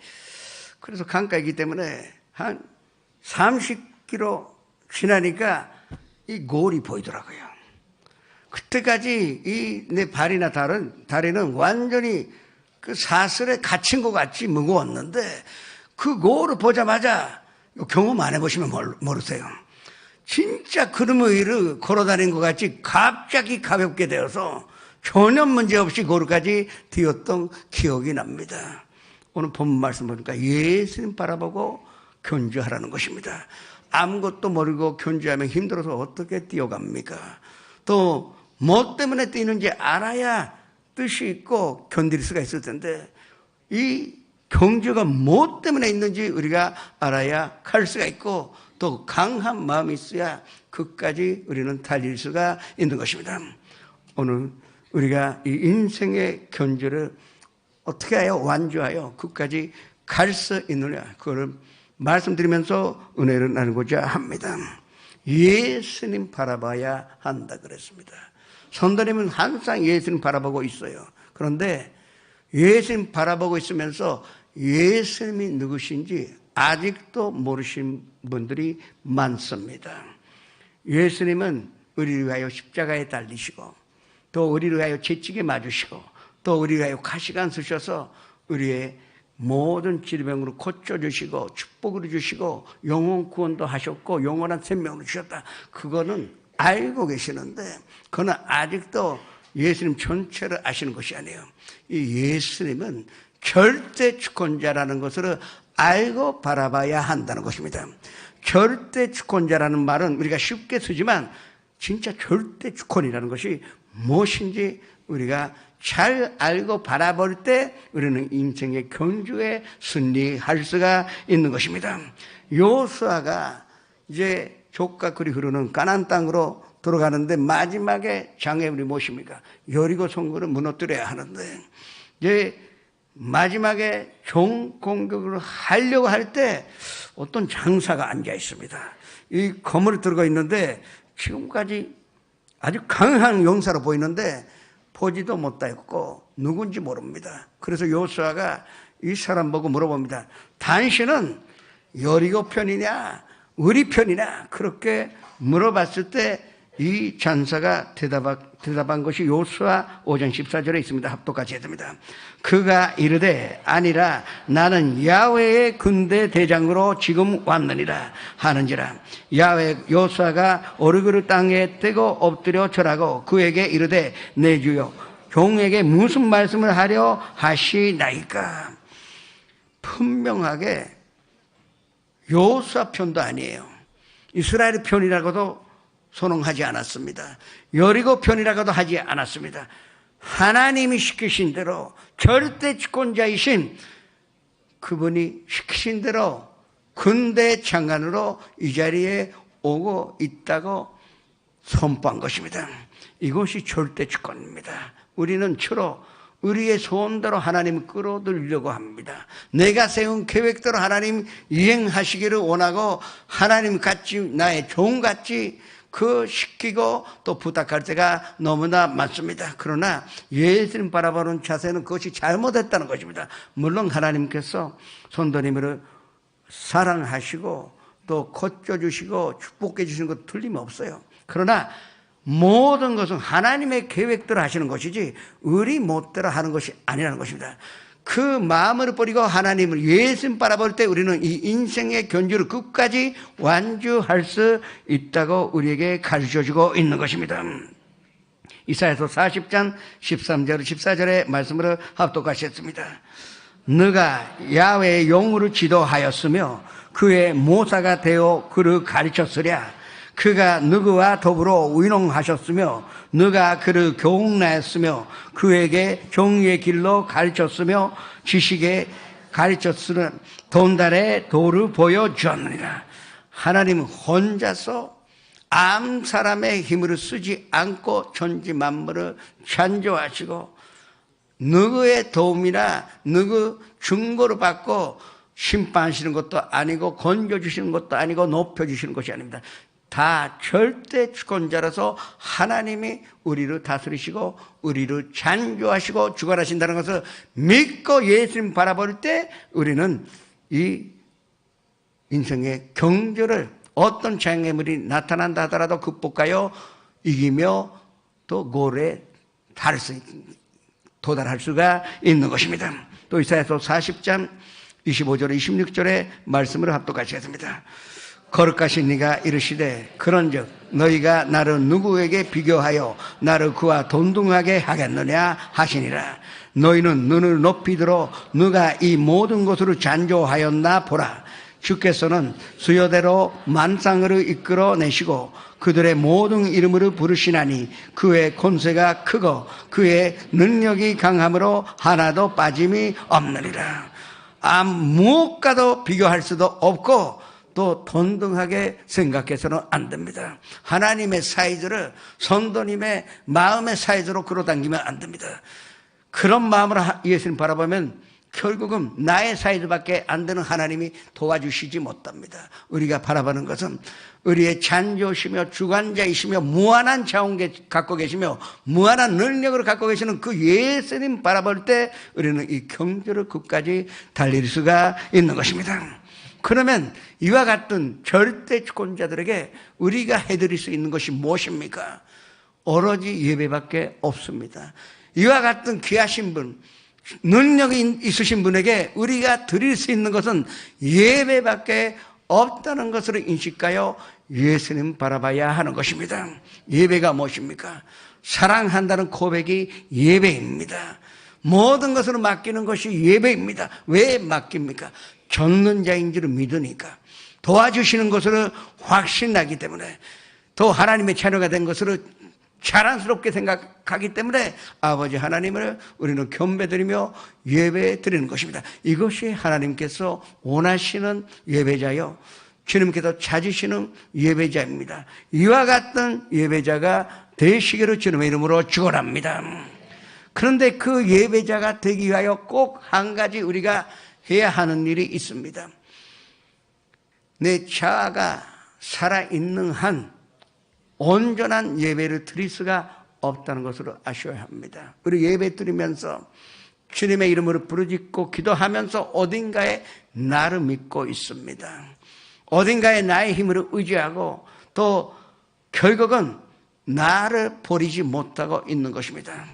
그래서 강가이기 때문에 한 30km 지나니까 이 골이 보이더라고요. 그때까지 이 내 발이나 다리는 완전히 그 사슬에 갇힌 것 같이 무거웠는데 그 골을 보자마자 경험 안 해보시면 모르세요. 진짜 구름 위를 걸어다닌 것 같이 갑자기 가볍게 되어서 전혀 문제없이 고르까지 뛰었던 기억이 납니다. 오늘 본문 말씀 보니까 예수님 바라보고 견주하라는 것입니다. 아무것도 모르고 견주하면 힘들어서 어떻게 뛰어갑니까? 또 뭐 때문에 뛰는지 알아야 뜻이 있고 견딜 수가 있을 텐데 이 경주가 뭐 때문에 있는지 우리가 알아야 갈 수가 있고 또 강한 마음이 있어야 끝까지 우리는 달릴 수가 있는 것입니다. 오늘 우리가 이 인생의 견주를 어떻게 하여 완주하여 끝까지 갈 수 있느냐 그걸 말씀드리면서 은혜를 나누고자 합니다. 예수님 바라봐야 한다 그랬습니다. 성도님은 항상 예수님 바라보고 있어요. 그런데 예수님 바라보고 있으면서 예수님이 누구신지 아직도 모르신 분들이 많습니다. 예수님은 우리를 위하여 십자가에 달리시고 또 우리를 위하여 채찍에 맞으시고 또 우리를 위하여 가시관 쓰셔서 우리의 모든 질병으로 고쳐주시고 축복을 주시고 영혼 구원도 하셨고 영원한 생명을 주셨다. 그거는 알고 계시는데 그거는 아직도 예수님 전체를 아시는 것이 아니에요. 이 예수님은 절대 주권자라는 것을 알고 바라봐야 한다는 것입니다. 절대 주권자라는 말은 우리가 쉽게 쓰지만 진짜 절대 주권이라는 것이 무엇인지 우리가 잘 알고 바라볼 때 우리는 인생의 경주에 승리할 수가 있는 것입니다. 여호수아가 이제 족과 꿀이 흐르는 가나안 땅으로 들어가는데 마지막에 장애물이 무엇입니까? 여리고 성읍을 무너뜨려야 하는데 이제 마지막에 종 공격을 하려고 할 때 어떤 장사가 앉아 있습니다. 이 건물에 들어가 있는데 지금까지 아주 강한 용사로 보이는데 보지도 못했고 누군지 모릅니다. 그래서 여호수아가 이 사람 보고 물어봅니다. 당신은 여리고 편이냐 우리 편이냐 그렇게 물어봤을 때 이 장사가 대답한 것이 여호수아 5장 14절에 있습니다. 합독같이 해야 됩니다. 그가 이르되 아니라 나는 야훼의 군대 대장으로 지금 왔느니라 하는지라. 여호수아가 오르그를 땅에 떼고 엎드려 절하고 그에게 이르되 내 주여 종에게 무슨 말씀을 하려 하시나이까. 분명하게 여호수아 편도 아니에요. 이스라엘 편이라고도 선언하지 않았습니다. 여리고 편이라고도 하지 않았습니다. 하나님이 시키신 대로 절대 주권자이신 그분이 시키신 대로 군대 장관으로 이 자리에 오고 있다고 선포한 것입니다. 이것이 절대 주권입니다. 우리는 주로 우리의 소원대로 하나님을 끌어들이려고 합니다. 내가 세운 계획대로 하나님 이행하시기를 원하고 하나님 같이 나의 종같이 그 시키고 또 부탁할 때가 너무나 많습니다. 그러나 예수님 바라보는 자세는 그것이 잘못했다는 것입니다. 물론 하나님께서 손도님을 사랑하시고 또 거쳐주시고 축복해 주시는 것 틀림없어요. 그러나 모든 것은 하나님의 계획대로 하시는 것이지 우리 멋대로 하는 것이 아니라는 것입니다. 그 마음을 버리고 하나님을 예수님 바라볼 때 우리는 이 인생의 견주를 끝까지 완주할 수 있다고 우리에게 가르쳐주고 있는 것입니다. 이사야서 40장 13절 14절의 말씀으로 합독하셨습니다. 너가 야훼의 용으로 지도하였으며 그의 모사가 되어 그를 가르쳤으랴. 그가 누구와 더불어 위농하셨으며 너가 그를 교훈하였으며 그에게 정의의 길로 가르쳤으며 지식에 가르쳤으는 돈달의 도를 보여주었느니라. 하나님은 혼자서 아무 사람의 힘으로 쓰지 않고 천지 만물을 창조하시고 누구의 도움이나 누구 증거를 받고 심판하시는 것도 아니고 건져주시는 것도 아니고 높여주시는 것이 아닙니다. 다 절대 주권자라서 하나님이 우리를 다스리시고 우리를 창조하시고 주관하신다는 것을 믿고 예수님 바라볼 때 우리는 이 인생의 경주를 어떤 장애물이 나타난다 하더라도 극복하여 이기며 또 고래에 도달할 수가 있는 것입니다. 또 이사야서 40장 25절 26절의 말씀을 합독하시겠습니다. 거룩하신 네가 이르시되 그런즉 너희가 나를 누구에게 비교하여 나를 그와 동등하게 하겠느냐 하시니라. 너희는 눈을 높이 들어 누가 이 모든 것으로 잔조하였나 보라. 주께서는 수요대로 만상으로 이끌어내시고 그들의 모든 이름으로 부르시나니 그의 권세가 크고 그의 능력이 강함으로 하나도 빠짐이 없느니라. 무엇과도 비교할 수도 없고 또 동등하게 생각해서는 안 됩니다. 하나님의 사이즈를 성도님의 마음의 사이즈로 끌어당기면 안 됩니다. 그런 마음으로 예수님 바라보면 결국은 나의 사이즈밖에 안 되는 하나님이 도와주시지 못합니다. 우리가 바라보는 것은 우리의 창조시며 주관자이시며 무한한 자원을 갖고 계시며 무한한 능력을 갖고 계시는 그 예수님 바라볼 때 우리는 이 경주를 끝까지 달릴 수가 있는 것입니다. 그러면 이와 같은 절대 주권자들에게 우리가 해드릴 수 있는 것이 무엇입니까? 오로지 예배밖에 없습니다. 이와 같은 귀하신 분, 능력이 있으신 분에게 우리가 드릴 수 있는 것은 예배밖에 없다는 것을 인식하여 예수님 바라봐야 하는 것입니다. 예배가 무엇입니까? 사랑한다는 고백이 예배입니다. 모든 것을 맡기는 것이 예배입니다. 왜 맡깁니까? 젖는 자인 줄을 믿으니까. 도와주시는 것으로 확신나기 때문에, 또 하나님의 자녀가 된 것으로 자랑스럽게 생각하기 때문에 아버지 하나님을 우리는 경배드리며 예배드리는 것입니다. 이것이 하나님께서 원하시는 예배자요, 주님께서 찾으시는 예배자입니다. 이와 같은 예배자가 되시기를 주님의 이름으로 축원합니다. 그런데 그 예배자가 되기 위하여 꼭 한 가지 우리가 해야 하는 일이 있습니다. 내 자아가 살아있는 한 온전한 예배를 드릴 수가 없다는 것으로 아셔야 합니다. 우리 예배 드리면서 주님의 이름으로 부르짖고 기도하면서 어딘가에 나를 믿고 있습니다. 어딘가에 나의 힘으로 의지하고 또 결국은 나를 버리지 못하고 있는 것입니다.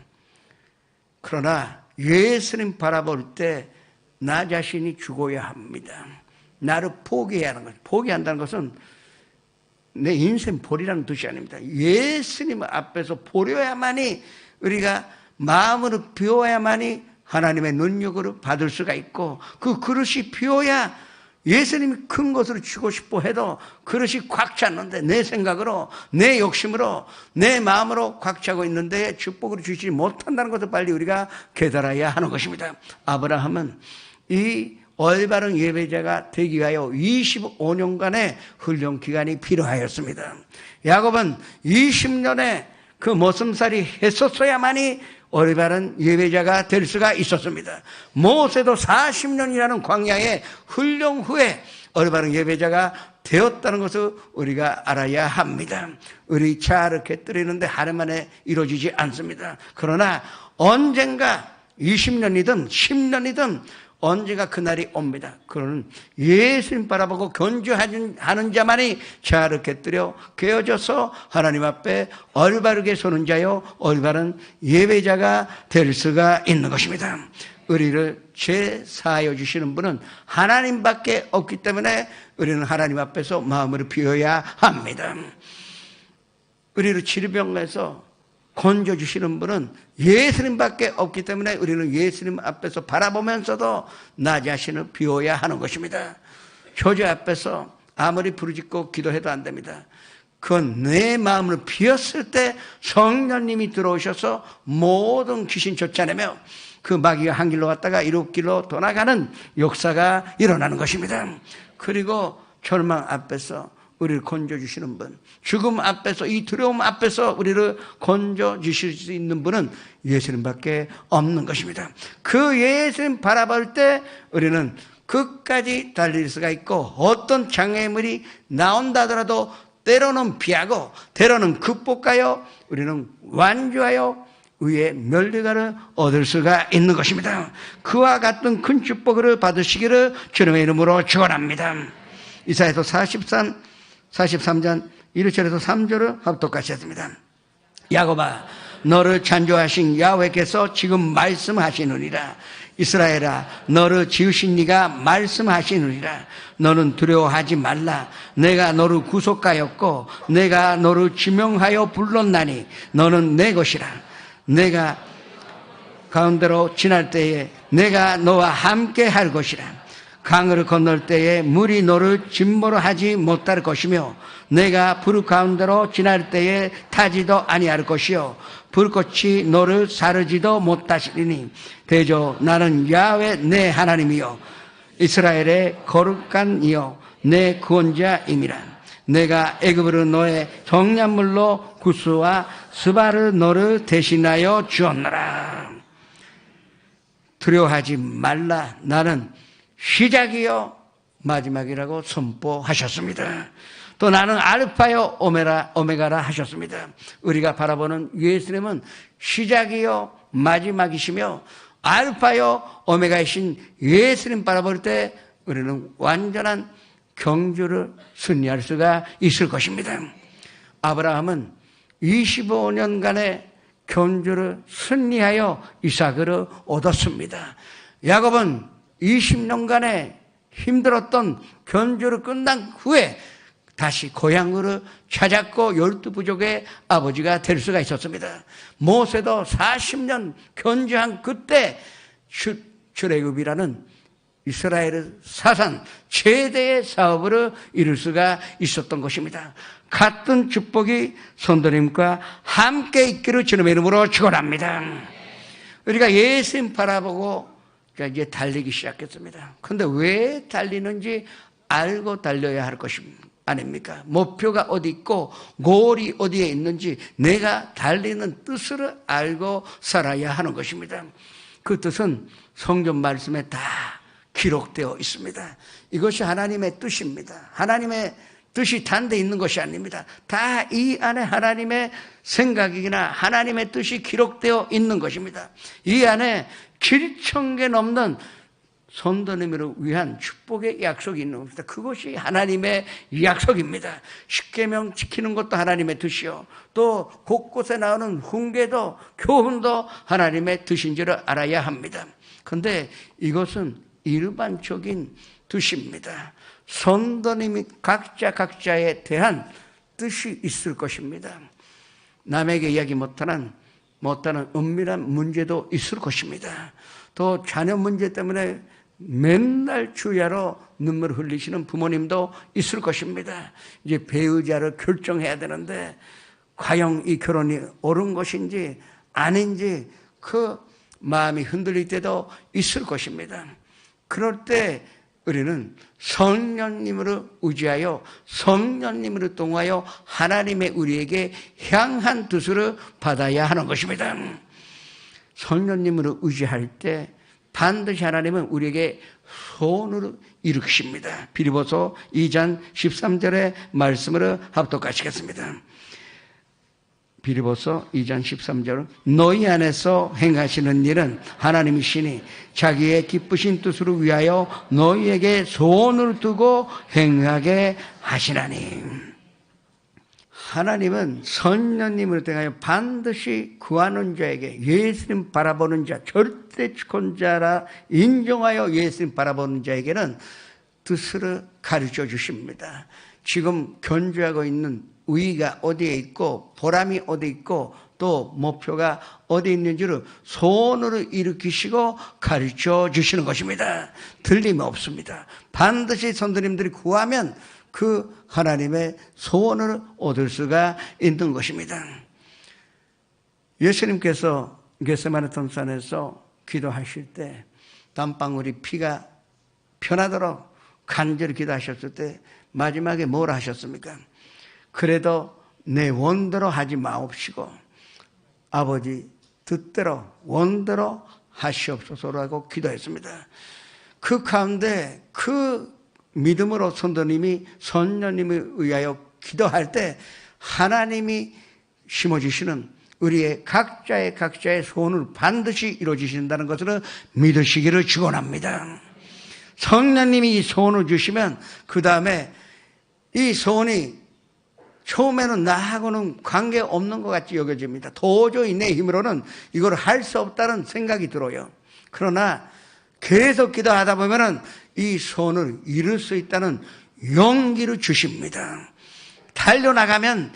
그러나 예수님 바라볼 때 나 자신이 죽어야 합니다. 나를 포기해야 하는 것. 포기한다는 것은 내 인생 버리라는 뜻이 아닙니다. 예수님 앞에서 버려야만이, 우리가 마음으로 비워야만이 하나님의 능력으로 받을 수가 있고, 그 그릇이 비워야 예수님이 큰 것으로 주고 싶어 해도 그릇이 꽉 찼는데, 내 생각으로, 내 욕심으로, 내 마음으로 꽉 차고 있는데 축복으로 주시지 못한다는 것을 빨리 우리가 깨달아야 하는 것입니다. 아브라함은 이 올바른 예배자가 되기 위하여 25년간의 훈련 기간이 필요하였습니다. 야곱은 20년의 그 모슴살이 했었어야만이 올바른 예배자가 될 수가 있었습니다. 모세도 40년이라는 광야의 훈련 후에 올바른 예배자가 되었다는 것을 우리가 알아야 합니다. 우리 자아를 깨뜨리는데 하루 만에 이루어지지 않습니다. 그러나 언젠가 20년이든 10년이든 언제가 그날이 옵니다. 그러는 예수님 바라보고 견주하는 자만이 자아를 깨뜨려 깨어져서 하나님 앞에 올바르게 서는 자요, 올바른 예배자가 될 수가 있는 것입니다. 우리를 제사하여 주시는 분은 하나님밖에 없기 때문에 우리는 하나님 앞에서 마음을 비워야 합니다. 우리를 질병에서 건져주시는 분은 예수님밖에 없기 때문에 우리는 예수님 앞에서 바라보면서도 나 자신을 비워야 하는 것입니다. 교제 앞에서 아무리 부르짖고 기도해도 안 됩니다. 그건 내 마음을 비웠을 때 성령님이 들어오셔서 모든 귀신 쫓아내며 그 마귀가 한 길로 갔다가 일곱 길로 떠나가는 역사가 일어나는 것입니다. 그리고 절망 앞에서 우리를 건져주시는 분, 죽음 앞에서, 이 두려움 앞에서 우리를 건져주실 수 있는 분은 예수님밖에 없는 것입니다. 그 예수님 바라볼 때 우리는 끝까지 달릴 수가 있고, 어떤 장애물이 나온다 하더라도 때로는 피하고 때로는 극복하여 우리는 완주하여 의의 면류관을 얻을 수가 있는 것입니다. 그와 같은 큰 축복을 받으시기를 주님의 이름으로 축원합니다. 이사야서 43장 1절에서 3절을 합독같이 했습니다. 야곱아, 너를 창조하신 야훼께서 지금 말씀하시느니라. 이스라엘아, 너를 지으신 이가 말씀하시느니라. 너는 두려워하지 말라. 내가 너를 구속하였고 내가 너를 지명하여 불렀나니 너는 내 것이라. 내가 가운데로 지날 때에 내가 너와 함께 할 것이라. 강을 건널 때에 물이 너를浸모로 하지 못할 것이며 내가 불 가운데로 지날 때에 타지도 아니할 것이요 불꽃이 너를 사르지도 못하시리니 대저 나는 야훼 내 하나님이요 이스라엘의 거룩한 이요 내 구원자임이라. 내가 애굽으로 너의 정량물로 구스와 스바를 너를 대신하여 주었노라. 두려워하지 말라. 나는 시작이요 마지막이라고 선포하셨습니다. 또 나는 알파요 오메가라 하셨습니다. 우리가 바라보는 예수님은 시작이요 마지막이시며 알파요 오메가이신 예수님 바라볼 때 우리는 완전한 경주를 승리할 수가 있을 것입니다. 아브라함은 25년간의 경주를 승리하여 이삭을 얻었습니다. 야곱은 20년간의 힘들었던 견주를 끝난 후에 다시 고향으로 찾았고 12부족의 아버지가 될 수가 있었습니다. 모세도 40년 견주한 그때 출애굽이라는 이스라엘의 사상 최대의 사업으로 이룰 수가 있었던 것입니다. 같은 축복이 성도님과 함께 있기를 주님의 이름으로 축원합니다. 우리가 예수님 바라보고 이제 달리기 시작했습니다. 그런데 왜 달리는지 알고 달려야 할 것입니다. 아닙니까? 목표가 어디 있고 골이 어디에 있는지 내가 달리는 뜻을 알고 살아야 하는 것입니다. 그 뜻은 성경 말씀에 다 기록되어 있습니다. 이것이 하나님의 뜻입니다. 하나님의 뜻이 단 데 있는 것이 아닙니다. 다 이 안에 하나님의 생각이나 하나님의 뜻이 기록되어 있는 것입니다. 이 안에 7,000개 넘는 성도님을 위한 축복의 약속이 있는 겁니다. 그것이 하나님의 약속입니다. 십계명 지키는 것도 하나님의 뜻이요, 또 곳곳에 나오는 훈계도 교훈도 하나님의 뜻인 줄 알아야 합니다. 그런데 이것은 일반적인 뜻입니다. 성도님이 각자에 대한 뜻이 있을 것입니다. 남에게 이야기 못하는 은밀한 문제도 있을 것입니다. 또 자녀 문제 때문에 맨날 주야로 눈물을 흘리시는 부모님도 있을 것입니다. 이제 배우자를 결정해야 되는데 과연 이 결혼이 옳은 것인지 아닌지 그 마음이 흔들릴 때도 있을 것입니다. 그럴 때 우리는 성령님으로 의지하여 성령님으로 통하여 하나님의 우리에게 향한 뜻을 받아야 하는 것입니다. 성령님으로 의지할 때 반드시 하나님은 우리에게 소원을 일으키십니다. 빌립보서 2장 13절의 말씀으로 합독하시겠습니다. 빌립보서 2장 13절, 너희 안에서 행하시는 일은 하나님이시니 자기의 기쁘신 뜻을 위하여 너희에게 소원을 두고 행하게 하시나니. 하나님은 성령님을 통하여 반드시 구하는 자에게, 예수님 바라보는 자, 절대 주권자라 인정하여 예수님 바라보는 자에게는 뜻을 가르쳐 주십니다. 지금 견주하고 있는 의의가 어디에 있고 보람이 어디 있고 또 목표가 어디 있는지를 소원으로 일으키시고 가르쳐 주시는 것입니다. 틀림이 없습니다. 반드시 성도님들이 구하면 그 하나님의 소원을 얻을 수가 있는 것입니다. 예수님께서 겟세마네 동산에서 기도하실 때 땀방울이 피가 편하도록 간절히 기도하셨을 때 마지막에 뭘 하셨습니까? 그래도 내 원대로 하지 마옵시고 아버지 뜻대로 원대로 하시옵소서라고 기도했습니다. 그 가운데 그 믿음으로 성도님이 성령님에 의하여 기도할 때 하나님이 심어주시는 우리의 각자의 소원을 반드시 이루어주신다는 것을 믿으시기를 축원합니다. 성령님이 이 소원을 주시면 그 다음에 이 소원이 처음에는 나하고는 관계없는 것 같이 여겨집니다. 도저히 내 힘으로는 이걸 할 수 없다는 생각이 들어요. 그러나 계속 기도하다 보면은 이 소원을 이룰 수 있다는 용기를 주십니다. 달려나가면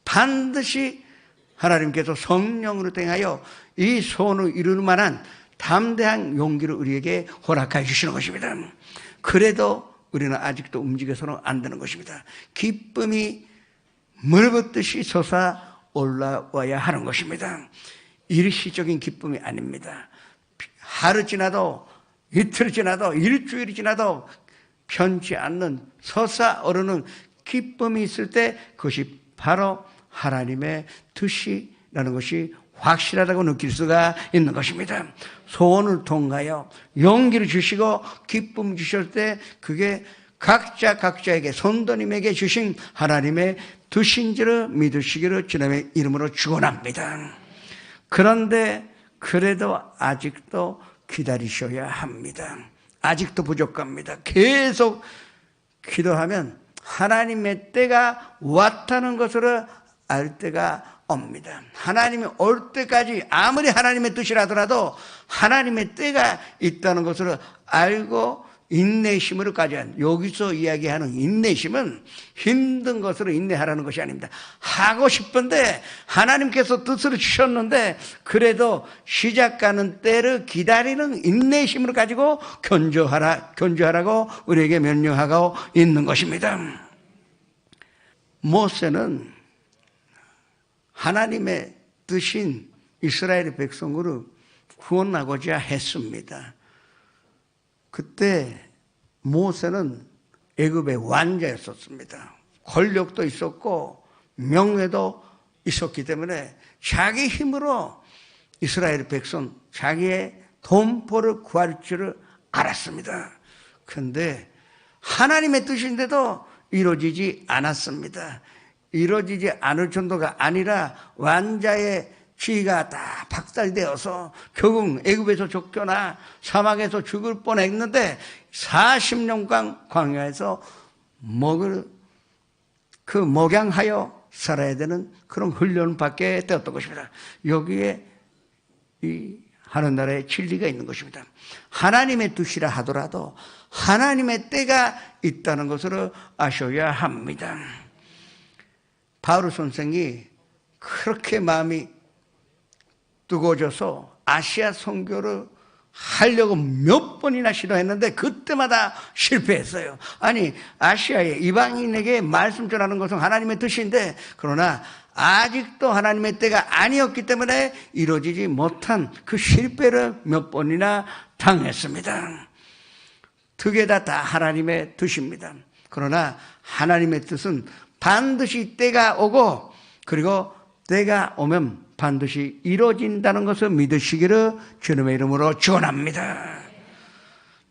반드시 하나님께서 성령으로 통하여 이 소원을 이룰 만한 담대한 용기를 우리에게 허락해 주시는 것입니다. 그래도 우리는 아직도 움직여서는 안 되는 것입니다. 기쁨이 물붓듯이 솟아 올라와야 하는 것입니다. 일시적인 기쁨이 아닙니다. 하루 지나도 이틀 지나도 일주일이 지나도 편치 않는 솟아오르는 기쁨이 있을 때 그것이 바로 하나님의 뜻이라는 것이 확실하다고 느낄 수가 있는 것입니다. 소원을 통하여 용기를 주시고 기쁨 주실 때 그게 각자에게 성도님에게 주신 하나님의 뜻인지를 믿으시기를 주님의 이름으로 축원합니다. 그런데 그래도 아직도 기다리셔야 합니다. 아직도 부족합니다. 계속 기도하면 하나님의 때가 왔다는 것을 알 때가 옵니다. 하나님이 올 때까지 아무리 하나님의 뜻이라더라도 하나님의 때가 있다는 것을 알고 인내심으로 가져야 여기서 이야기하는 인내심은 힘든 것으로 인내하라는 것이 아닙니다. 하고 싶은데 하나님께서 뜻을 주셨는데 그래도 시작하는 때를 기다리는 인내심을 가지고 견주하라고 우리에게 명령하고 있는 것입니다. 모세는 하나님의 뜻인 이스라엘의 백성으로 구원하고자 했습니다. 그때 모세는 애굽의 왕자였었습니다. 권력도 있었고 명예도 있었기 때문에 자기 힘으로 이스라엘 백성 자기의 동포를 구할 줄을 알았습니다. 그런데 하나님의 뜻인데도 이루어지지 않았습니다. 이루어지지 않을 정도가 아니라 왕자의 지위가 다 박살되어서 결국 애굽에서 쫓겨나 사막에서 죽을 뻔했는데 40년간 광야에서 목양하여 살아야 되는 그런 훈련을 받게 되었던 것입니다. 여기에 이 하늘나라의 진리가 있는 것입니다. 하나님의 뜻이라 하더라도 하나님의 때가 있다는 것을 아셔야 합니다. 바울 선생이 그렇게 마음이 뜨거워져서 아시아 선교를 하려고 몇 번이나 시도했는데 그때마다 실패했어요. 아니, 아시아의 이방인에게 말씀 전하는 것은 하나님의 뜻인데 그러나 아직도 하나님의 때가 아니었기 때문에 이루어지지 못한 그 실패를 몇 번이나 당했습니다. 두 개 다 하나님의 뜻입니다. 그러나 하나님의 뜻은 반드시 때가 오고 그리고 때가 오면 반드시 이루어진다는 것을 믿으시기를 주님의 이름으로 축원합니다.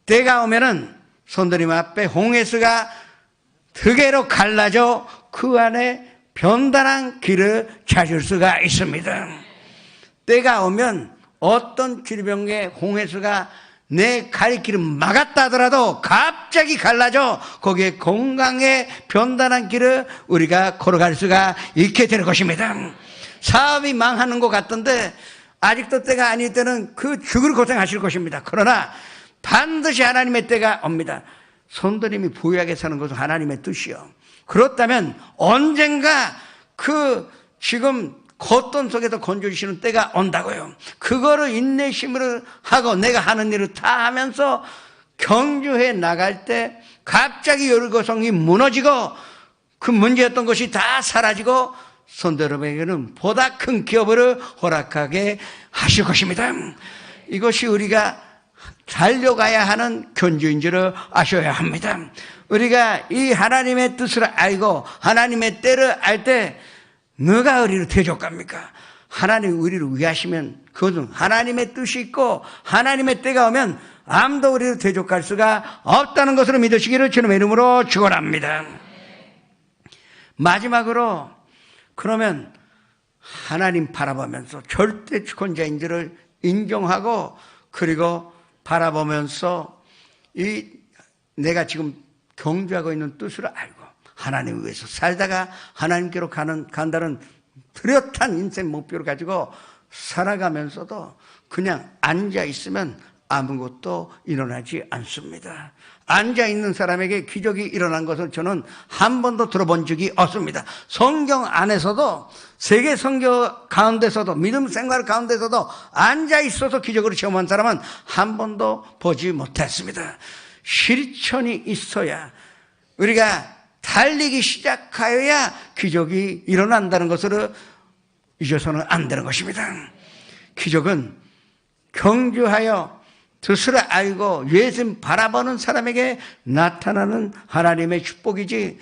때가 오면은 손들림 앞에 홍해수가 두 개로 갈라져 그 안에 변단한 길을 찾을 수가 있습니다. 때가 오면 어떤 질병의 홍해수가 내 갈 길을 막았다 하더라도 갑자기 갈라져 거기에 건강에 변단한 길을 우리가 걸어갈 수가 있게 되는 것입니다. 사업이 망하는 것 같던데 아직도 때가 아닐 때는 그 죽을 고생하실 것입니다. 그러나 반드시 하나님의 때가 옵니다. 손들림이 부유하게 사는 것은 하나님의 뜻이요. 그렇다면 언젠가 그 지금 겉돈 속에서 건져주시는 때가 온다고요. 그거를 인내심으로 하고 내가 하는 일을 다 하면서 경주해 나갈 때 갑자기 여리고성이 무너지고 그 문제였던 것이 다 사라지고 손들림에게는 보다 큰 기업을 허락하게 하실 것입니다. 이것이 우리가 달려가야 하는 견주인 줄을 아셔야 합니다. 우리가 이 하나님의 뜻을 알고 하나님의 때를 알 때 누가 우리를 대적합니까? 하나님이 우리를 위하시면 그것은 하나님의 뜻이 있고 하나님의 때가 오면 아무도 우리를 대적할 수가 없다는 것으로 믿으시기를 주님의 이름으로 축원합니다. 마지막으로 그러면 하나님 바라보면서 절대 주권자인 줄을 인정하고 그리고 바라보면서 이 내가 지금 경주하고 있는 뜻을 알고 하나님을 위해서 살다가 하나님께로 간다는 뚜렷한 인생 목표를 가지고 살아가면서도 그냥 앉아있으면 아무것도 일어나지 않습니다. 앉아있는 사람에게 기적이 일어난 것을 저는 한 번도 들어본 적이 없습니다. 성경 안에서도 세계 선교 가운데서도 믿음 생활 가운데서도 앉아있어서 기적으로 체험한 사람은 한 번도 보지 못했습니다. 실천이 있어야 우리가 달리기 시작하여야 기적이 일어난다는 것을 잊어서는 안 되는 것입니다. 기적은 경주하여 뜻을 알고 예수님 바라보는 사람에게 나타나는 하나님의 축복이지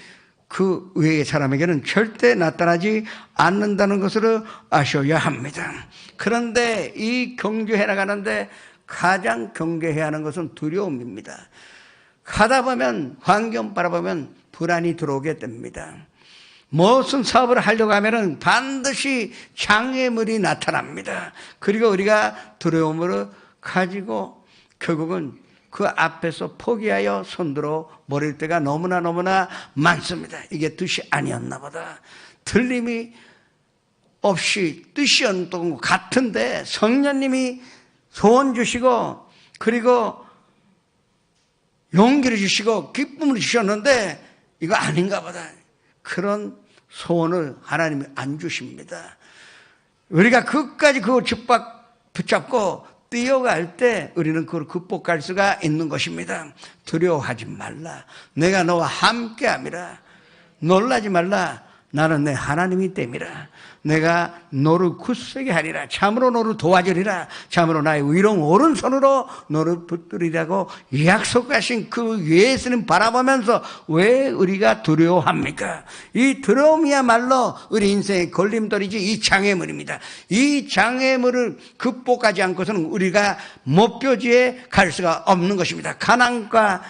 그 외의 사람에게는 절대 나타나지 않는다는 것을 아셔야 합니다. 그런데 이 경주해 나가는데 가장 경계해야 하는 것은 두려움입니다. 가다 보면 환경 바라보면 불안이 들어오게 됩니다. 무슨 사업을 하려고 하면은 반드시 장애물이 나타납니다. 그리고 우리가 두려움을 가지고 결국은 그 앞에서 포기하여 손들어 버릴 때가 너무나 많습니다. 이게 뜻이 아니었나 보다. 틀림이 없이 뜻이었던 것 같은데 성령님이 소원 주시고 그리고 용기를 주시고 기쁨을 주셨는데 이거 아닌가 보다. 그런 소원을 하나님이 안 주십니다. 우리가 끝까지 그거 붙잡고 뛰어갈 때 우리는 그걸 극복할 수가 있는 것입니다. 두려워하지 말라. 내가 너와 함께함이라. 놀라지 말라. 나는 내 하나님이 됨이라. 내가 너를 굳세게 하리라. 참으로 너를 도와주리라. 참으로 나의 위로운 오른손으로 너를 붙들으리라고 약속하신 그 예수님 바라보면서 왜 우리가 두려워합니까? 이 두려움이야말로 우리 인생의 걸림돌이지, 이 장애물입니다. 이 장애물을 극복하지 않고서는 우리가 목표지에 갈 수가 없는 것입니다. 가난과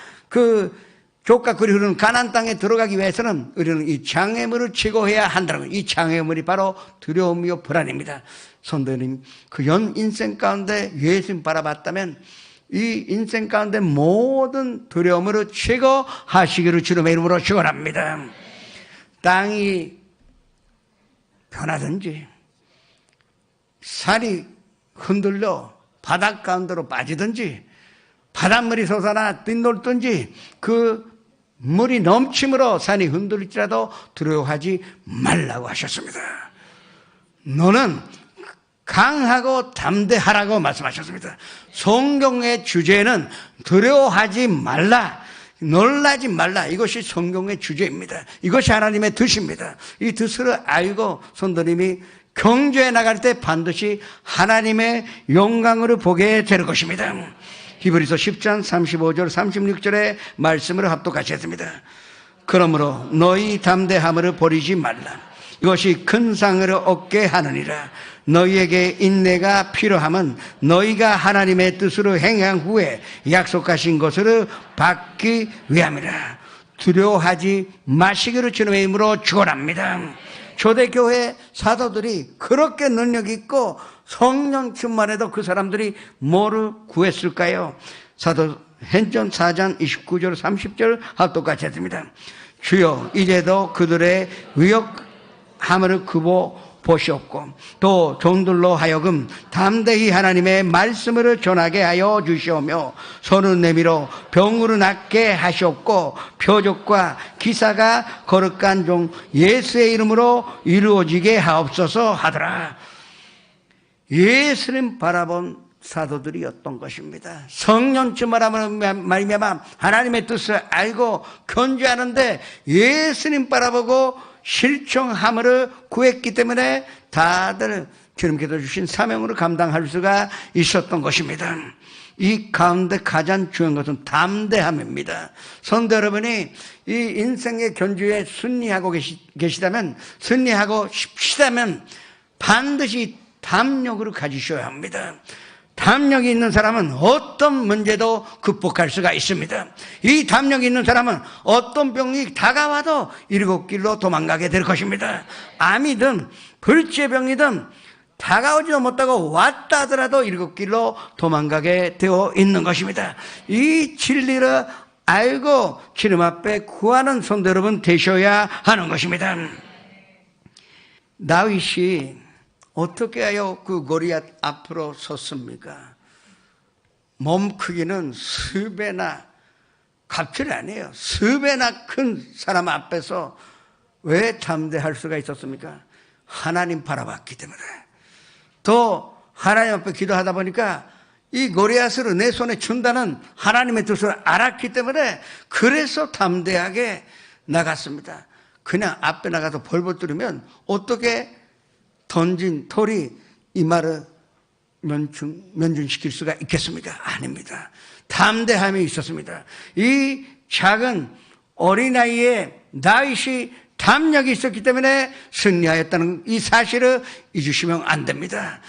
족과 꿀이 흐르는 가나안 땅에 들어가기 위해서는 우리는 이 장애물을 제거해야 한다는 거예요. 이 장애물이 바로 두려움이요 불안입니다. 성도님, 그 연 인생 가운데 예수님 바라봤다면 이 인생 가운데 모든 두려움을 제거하시기를 주님의 이름으로 축원합니다. 땅이 변하든지 산이 흔들려 바닷 가운데로 빠지든지 바닷물이 솟아나 뛴돌든지 그 물이 넘침으로 산이 흔들릴지라도 두려워하지 말라고 하셨습니다. 너는 강하고 담대하라고 말씀하셨습니다. 성경의 주제는 두려워하지 말라, 놀라지 말라. 이것이 성경의 주제입니다. 이것이 하나님의 뜻입니다. 이 뜻을 알고 성도님이 경주에 나갈 때 반드시 하나님의 영광을 보게 될 것입니다. 히브리서 10장 35절 36절의 말씀을 합독하셨습니다. 그러므로 너희 담대함을 버리지 말라. 이것이 큰 상을 얻게 하느니라. 너희에게 인내가 필요함은 너희가 하나님의 뜻으로 행한 후에 약속하신 것을 받기 위함이라. 두려워하지 마시기를 주님의 이름으로 축원합니다. 초대교회 사도들이 그렇게 능력 있고 성령 충만해도 그 사람들이 뭐를 구했을까요? 사도행전 4장 29절 30절 합독같이 했습니다. 주여 이제도 그들의 위역함을 굽어 보시옵고 또 종들로 하여금 담대히 하나님의 말씀을 전하게 하여 주시오며 손을 내밀어 병으로 낫게 하시옵고 표적과 기사가 거룩한 종 예수의 이름으로 이루어지게 하옵소서 하더라. 예수님 바라본 사도들이었던 것입니다. 성령 충만함을 말미암아 하나님의 뜻을 알고 견주하는데 예수님 바라보고 실종함을 구했기 때문에 다들 주님께서 주신 사명으로 감당할 수가 있었던 것입니다. 이 가운데 가장 중요한 것은 담대함입니다. 성도 여러분이 이 인생의 견주에 승리하고 계시다면, 승리하고 싶시다면 반드시 담력을 가지셔야 합니다. 담력이 있는 사람은 어떤 문제도 극복할 수가 있습니다. 이 담력이 있는 사람은 어떤 병이 다가와도 7길로 도망가게 될 것입니다. 암이든 불치병이든 다가오지도 못하고 왔다 하더라도 7길로 도망가게 되어 있는 것입니다. 이 진리를 알고 주님 앞에 구하는 성도 여러분 되셔야 하는 것입니다. 다윗이 어떻게 하여 그 골리앗 앞으로 섰습니까? 몸 크기는 수배나 갑질이 아니에요. 수배나 큰 사람 앞에서 왜 담대할 수가 있었습니까? 하나님 바라봤기 때문에. 또 하나님 앞에 기도하다 보니까 이 골리앗을 내 손에 준다는 하나님의 뜻을 알았기 때문에 그래서 담대하게 나갔습니다. 그냥 앞에 나가서 벌벌 떨면 어떻게 던진 돌이 이마를 면준시킬 수가 있겠습니까? 아닙니다. 담대함이 있었습니다. 이 작은 어린아이의 다윗이 담력이 있었기 때문에 승리하였다는 이 사실을 잊으시면 안 됩니다.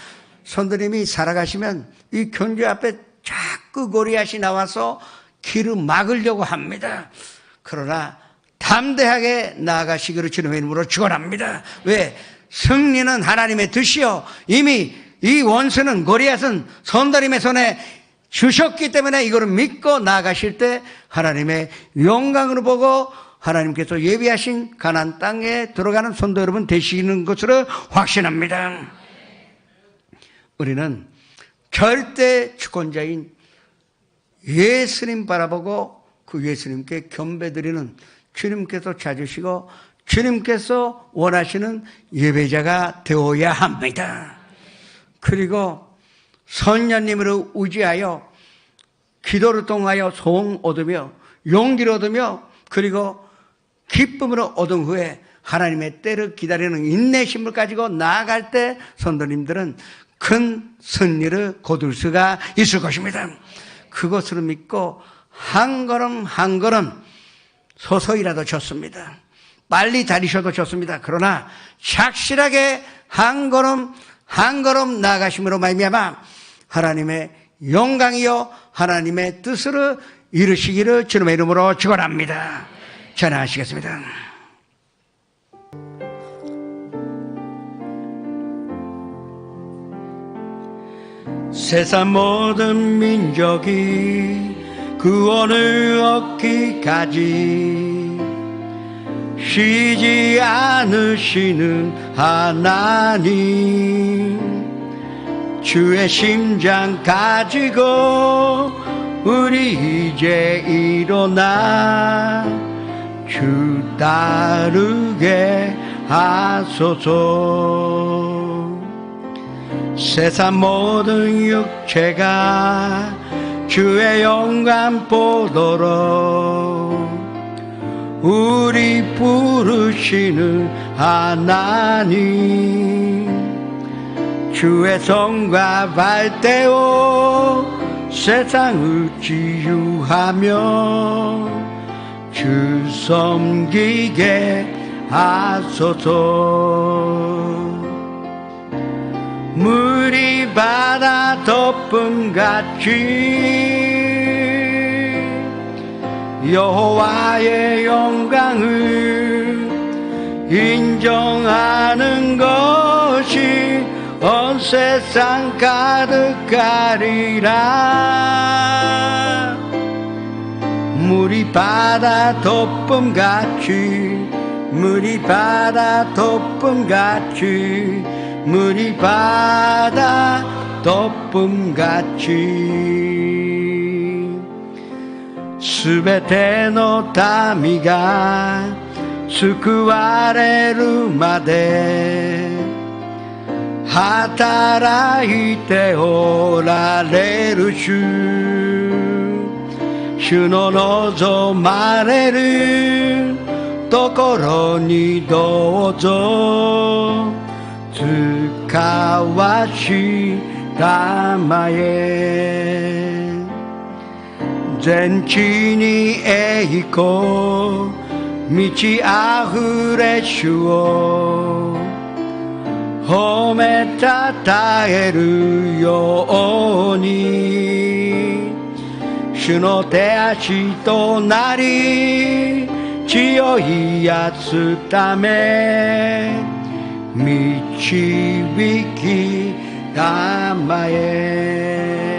성도님이 살아가시면 이 견주 앞에 자꾸 골리앗이 나와서 길을 막으려고 합니다. 그러나 담대하게 나아가시기를 주님의 이름으로 축원합니다. 왜? 승리는 하나님의 뜻이요, 이미 이 원수는 골리앗은 성도님의 손에 주셨기 때문에 이거를 믿고 나아가실 때 하나님의 영광을 보고 하나님께서 예비하신 가나안 땅에 들어가는 성도 여러분 되시는 것으로 확신합니다. 우리는 절대 주권자인 예수님 바라보고 그 예수님께 경배드리는 주님께서 찾으시고 주님께서 원하시는 예배자가 되어야 합니다. 그리고 선녀님으로 의지하여 기도를 통하여 소원 얻으며 용기를 얻으며 그리고 기쁨으로 얻은 후에 하나님의 때를 기다리는 인내심을 가지고 나아갈 때 선도님들은 큰 승리를 거둘 수가 있을 것입니다. 그것을 믿고 한 걸음 한 걸음 서서히라도 좋습니다. 빨리 다니셔도 좋습니다. 그러나 착실하게 한 걸음 한 걸음 나아가심으로 말미암아 하나님의 영광이요 하나님의 뜻을 이루시기를 주님의 이름으로 축원합니다. 전하시겠습니다. 세상 모든 민족이 구원을 얻기까지 쉬지 않으시는 하나님 주의 심장 가지고 우리 이제 일어나 주 따르게 하소서. 세상 모든 육체가 주의 영광 보도록 우리 부르시는 하나님 주의 성과 발대오 세상을 치유하며 주 섬기게 하소서. 물이 바다 덮음같이 여호와의 영광을 인정하는 것이 온 세상 가득하리라. 물이 바다 덮음같이 물이 바다 덮음같이 물이 바다 덮음같이すべての民が救われるまで働いておられる主の望まれるところにどうぞ使わしたまえ。全地に栄光満ち溢れ主を褒めたたえるように主の手足となり血を癒すため導きたまえ。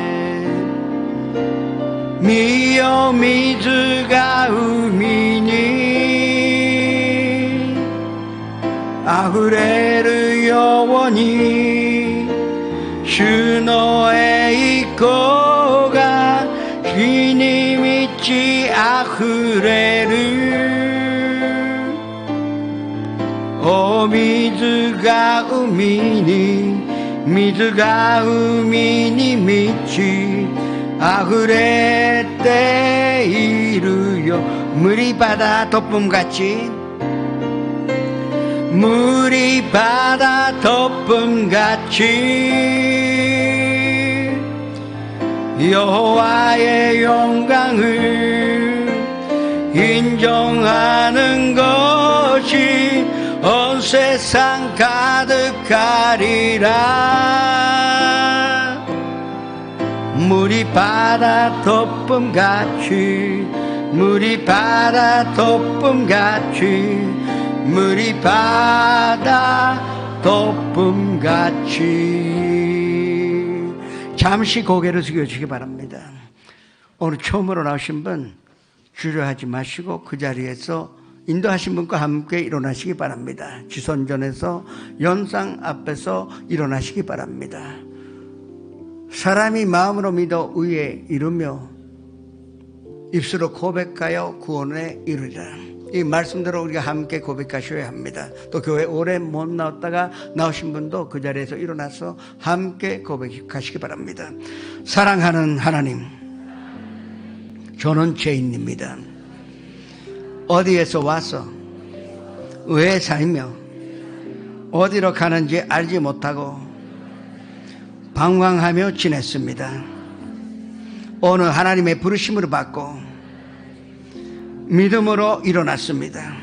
見よ水が海に溢れるように主の栄光が火に満ち溢れる。お水が海に満ち溢れているよ。물이바다 덮음같이 물이바다 덮음같이 여호와의 영광을 인정하는 것이 온 세상 가득하리라. 물이 바다 덮음같이 물이 바다 덮음같이 물이 바다 덮음같이. 잠시 고개를 숙여주시기 바랍니다. 오늘 처음으로 나오신 분 주저하지 마시고 그 자리에서 인도하신 분과 함께 일어나시기 바랍니다. 지선전에서 연상 앞에서 일어나시기 바랍니다. 사람이 마음으로 믿어 의에 이르며 입술로 고백하여 구원에 이르리라. 이 말씀대로 우리가 함께 고백하셔야 합니다. 또 교회 오래 못 나왔다가 나오신 분도 그 자리에서 일어나서 함께 고백하시기 바랍니다. 사랑하는 하나님, 저는 죄인입니다. 어디에서 와서 왜 살며 어디로 가는지 알지 못하고 방황하며 지냈습니다. 오늘 하나님의 부르심을 받고 믿음으로 일어났습니다.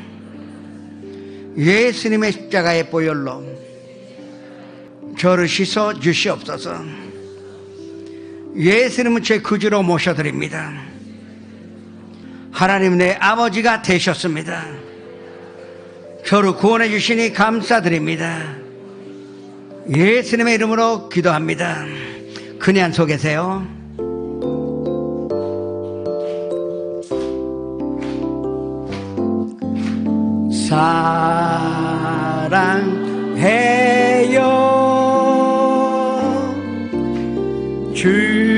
예수님의 십자가의 보혈로 저를 씻어 주시옵소서. 예수님은 제 구주로 모셔드립니다. 하나님 내 아버지가 되셨습니다. 저를 구원해 주시니 감사드립니다. 예수님의 이름으로 기도합니다. 그냥 서 계세요. 사랑해요. 축복해요.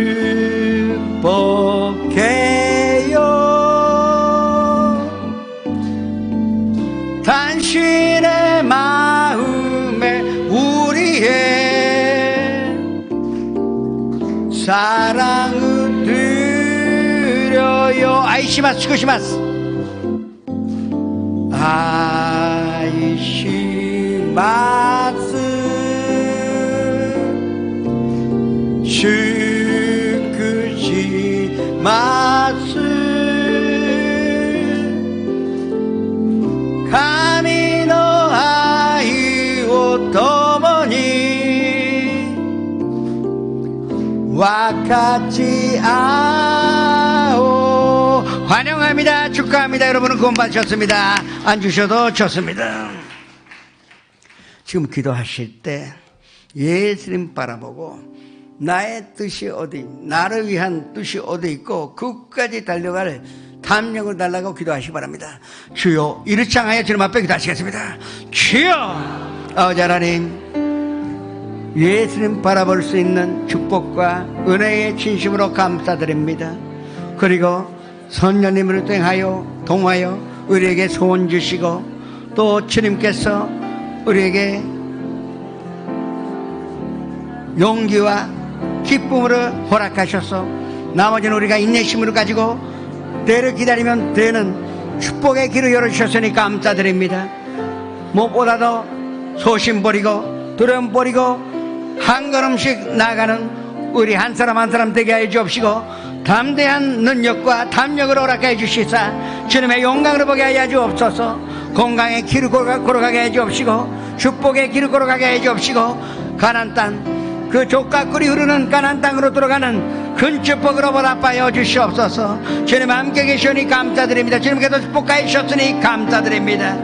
당신의 마음에 우리의 사랑을 드려요. 아이시마스 시고시마스. 아이시마스 슈크시마스 카미노 아이오 도모니 와카치 아오. 환영합니다. 축하합니다. 여러분은 구원 받으셨습니다. 앉으셔도 좋습니다. 지금 기도하실 때 예수님 바라보고 나의 뜻이 어디, 나를 위한 뜻이 어디 있고 그까지 달려갈 담력을 달라고 기도하시기 바랍니다. 주여, 이를 향하여 주님 앞에 기도하시겠습니다. 주여, 아버지 하나님, 예수님 바라볼 수 있는 축복과 은혜의 진심으로 감사드립니다. 그리고 선녀님을 통하여 우리에게 소원 주시고 또 주님께서 우리에게 용기와 기쁨으로 허락하셔서 나머지는 우리가 인내심으로 가지고 때를 기다리면 되는 축복의 길을 열어주셨으니 감사드립니다. 무엇보다도 소심 버리고 두려움 버리고 한 걸음씩 나아가는 우리 한 사람 한 사람 되게 하여 주옵시고 담대한 능력과 담력을 허락하여 주시사 주님의 영광을 보게 하여 주옵소서. 건강의 길을 걸어가게 하여 주옵시고 축복의 길을 걸어가게 하여 주옵시고 가나안 땅 그 족과 꿀이 흐르는 가나안 땅으로 들어가는 큰 축복으로 보답하여 주시옵소서. 주님 함께 계시니 감사드립니다. 주님께서 축복하여 주셨으니 감사드립니다.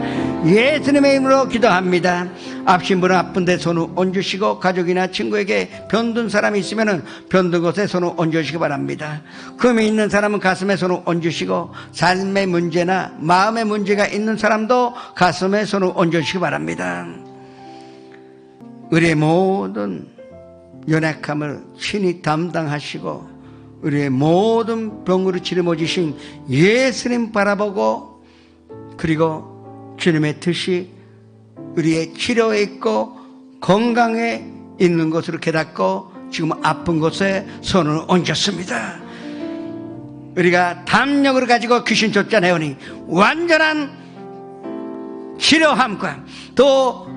예수님의 이름으로 기도합니다. 아프신 분은 아픈데 손을 얹으시고 가족이나 친구에게 병든 사람이 있으면 병든 곳에 손을 얹으시기 바랍니다. 금이 있는 사람은 가슴에 손을 얹으시고 삶의 문제나 마음의 문제가 있는 사람도 가슴에 손을 얹으시기 바랍니다. 우리의 모든 연약함을 친히 담당하시고 우리의 모든 병으로 짊어지신 예수님 바라보고 그리고 주님의 뜻이 우리의 치료에 있고 건강에 있는 것으로 깨닫고 지금 아픈 곳에 손을 얹었습니다. 우리가 담력을 가지고 귀신 쫓아내오니 완전한 치료함과 또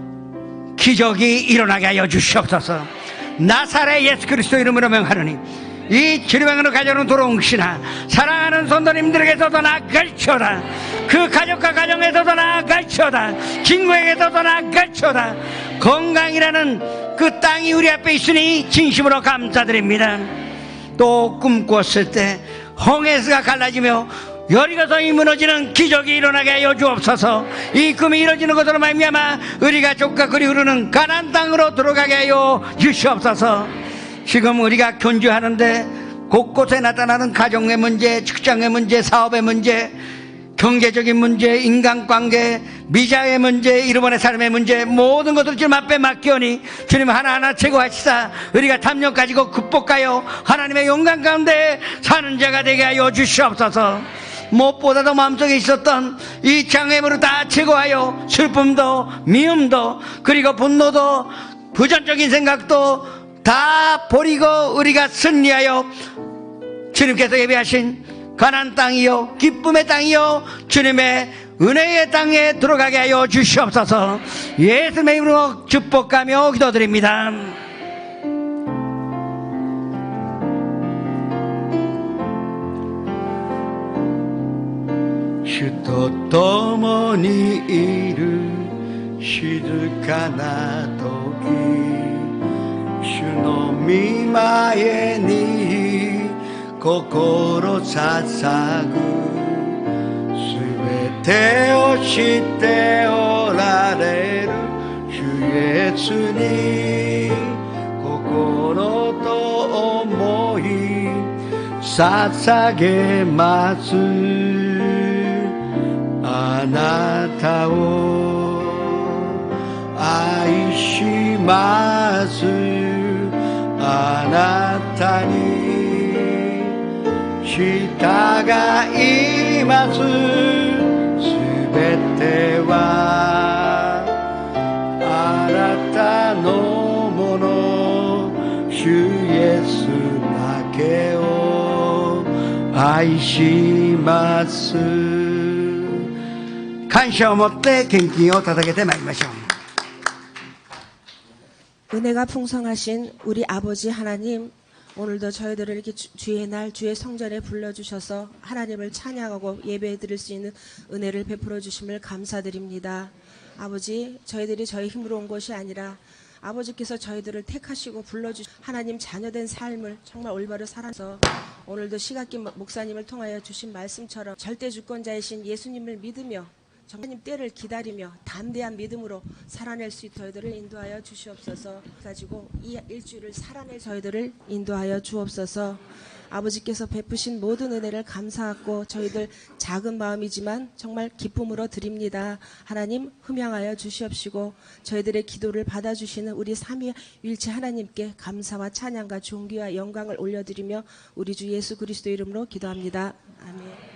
기적이 일어나게 하여 주시옵소서. 나사렛 예수 그리스도 이름으로 명하노니 이 주님으로 가져오는 돌아오시나 사랑하는 성도님들에게서도 나아갈지어다. 그 가족과 가정에서도 나아갈지어다. 친구에게서도 나아갈지어다. 건강이라는 그 땅이 우리 앞에 있으니 진심으로 감사드립니다. 또 꿈꿨을 때 홍해수가 갈라지며 여리고성이 무너지는 기적이 일어나게 하여 주옵소서. 이 꿈이 이루어지는 것으로 말미암아 우리가 족과 꿀이 흐르는 가나안 땅으로 들어가게 하여 주시옵소서. 지금 우리가 견주하는데 곳곳에 나타나는 가정의 문제, 직장의 문제, 사업의 문제, 경제적인 문제, 인간관계, 미자의 문제, 이르번의 삶의 문제, 모든 것들을 주님 앞에 맡기오니 주님 하나하나 제거하시사 우리가 담력 가지고 극복하여 하나님의 영광 가운데 사는 자가 되게 하여 주시옵소서. 무엇보다도 마음속에 있었던 이 장애물을 다 제거하여 슬픔도 미움도 그리고 분노도 부정적인 생각도 다 버리고 우리가 승리하여 주님께서 예배하신 가나안 땅이요 기쁨의 땅이요 주님의 은혜의 땅에 들어가게 하여 주시옵소서. 예수님의 이름으로 축복하며 기도드립니다. 주도共にいる静かな時主の御前に心捧ぐすべてを知っておられる主イエスに心と思い捧げます。あなたを愛します。あなたに従います。すべてはあなたのもの。主イエスだけを愛します。感謝を持って献金を捧げてまいりましょう。 은혜가 풍성하신 우리 아버지 하나님, 오늘도 저희들을 이렇게 주의 날 주의 성전에 불러주셔서 하나님을 찬양하고 예배 드릴 수 있는 은혜를 베풀어 주심을 감사드립니다. 아버지, 저희들이 저희 힘으로 온 것이 아니라 아버지께서 저희들을 택하시고 불러주신 하나님 자녀된 삶을 정말 올바로 살아서 오늘도 시각김 목사님을 통하여 주신 말씀처럼 절대 주권자이신 예수님을 믿으며 하나님 때를 기다리며 담대한 믿음으로 살아낼 수 있도록 저희들을 인도하여 주시옵소서. 가지고 이 일주일을 살아낼 저희들을 인도하여 주옵소서. 아버지께서 베푸신 모든 은혜를 감사하고 저희들 작은 마음이지만 정말 기쁨으로 드립니다. 하나님 흠양하여 주시옵시고 저희들의 기도를 받아주시는 우리 삼위일체 하나님께 감사와 찬양과 존귀와 영광을 올려드리며 우리 주 예수 그리스도 이름으로 기도합니다. 아멘.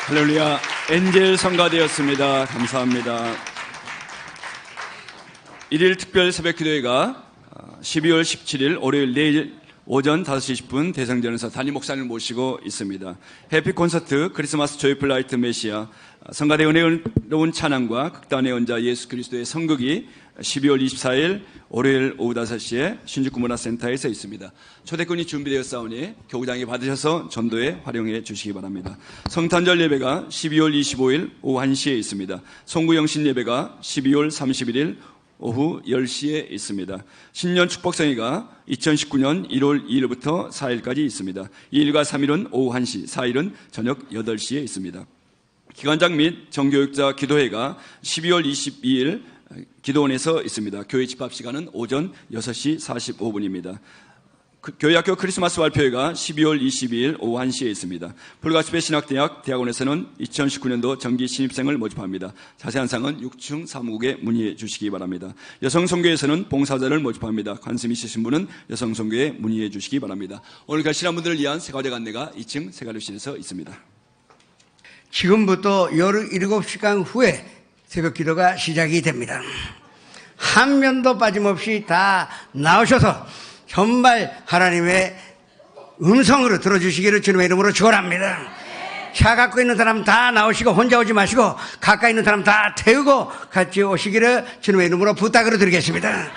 할렐루야. 엔젤 성가되었습니다. 감사합니다. 1일 특별 새벽 기도회가 12월 17일 월요일 내일 오전 5시 20분 대성전에서 담임 목사님을 모시고 있습니다. 해피 콘서트 크리스마스 조이풀 라이트 메시아 성가대 은혜로운 찬양과 극단의 원자 예수 그리스도의 성극이 12월 24일 월요일 오후 5시에 신주쿠 문화센터에서 있습니다. 초대권이 준비되었사오니 교구장에 받으셔서 전도에 활용해 주시기 바랍니다. 성탄절 예배가 12월 25일 오후 1시에 있습니다. 송구영신 예배가 12월 31일 오후 10시에 있습니다. 신년 축복성회가 2019년 1월 2일부터 4일까지 있습니다. 2일과 3일은 오후 1시, 4일은 저녁 8시에 있습니다. 기관장 및 정교육자 기도회가 12월 22일 기도원에서 있습니다. 교회 집합 시간은 오전 6시 45분입니다. 교회학교 크리스마스 발표회가 12월 22일 오후 1시에 있습니다. 불가스페 신학대학 대학원에서는 2019년도 정기 신입생을 모집합니다. 자세한 사항은 6층 사무국에 문의해 주시기 바랍니다. 여성선교회에서는 봉사자를 모집합니다. 관심 있으신 분은 여성선교회에 문의해 주시기 바랍니다. 오늘 결실한 분들을 위한 세가족 안내가 2층 세가족실에서 있습니다. 지금부터 17시간 후에 새벽 기도가 시작이 됩니다. 한 면도 빠짐없이 다 나오셔서 정말 하나님의 음성으로 들어주시기를 주님의 이름으로 축원합니다. 차 갖고 있는 사람 다 나오시고 혼자 오지 마시고 가까이 있는 사람 다 태우고 같이 오시기를 주님의 이름으로 부탁으로 드리겠습니다.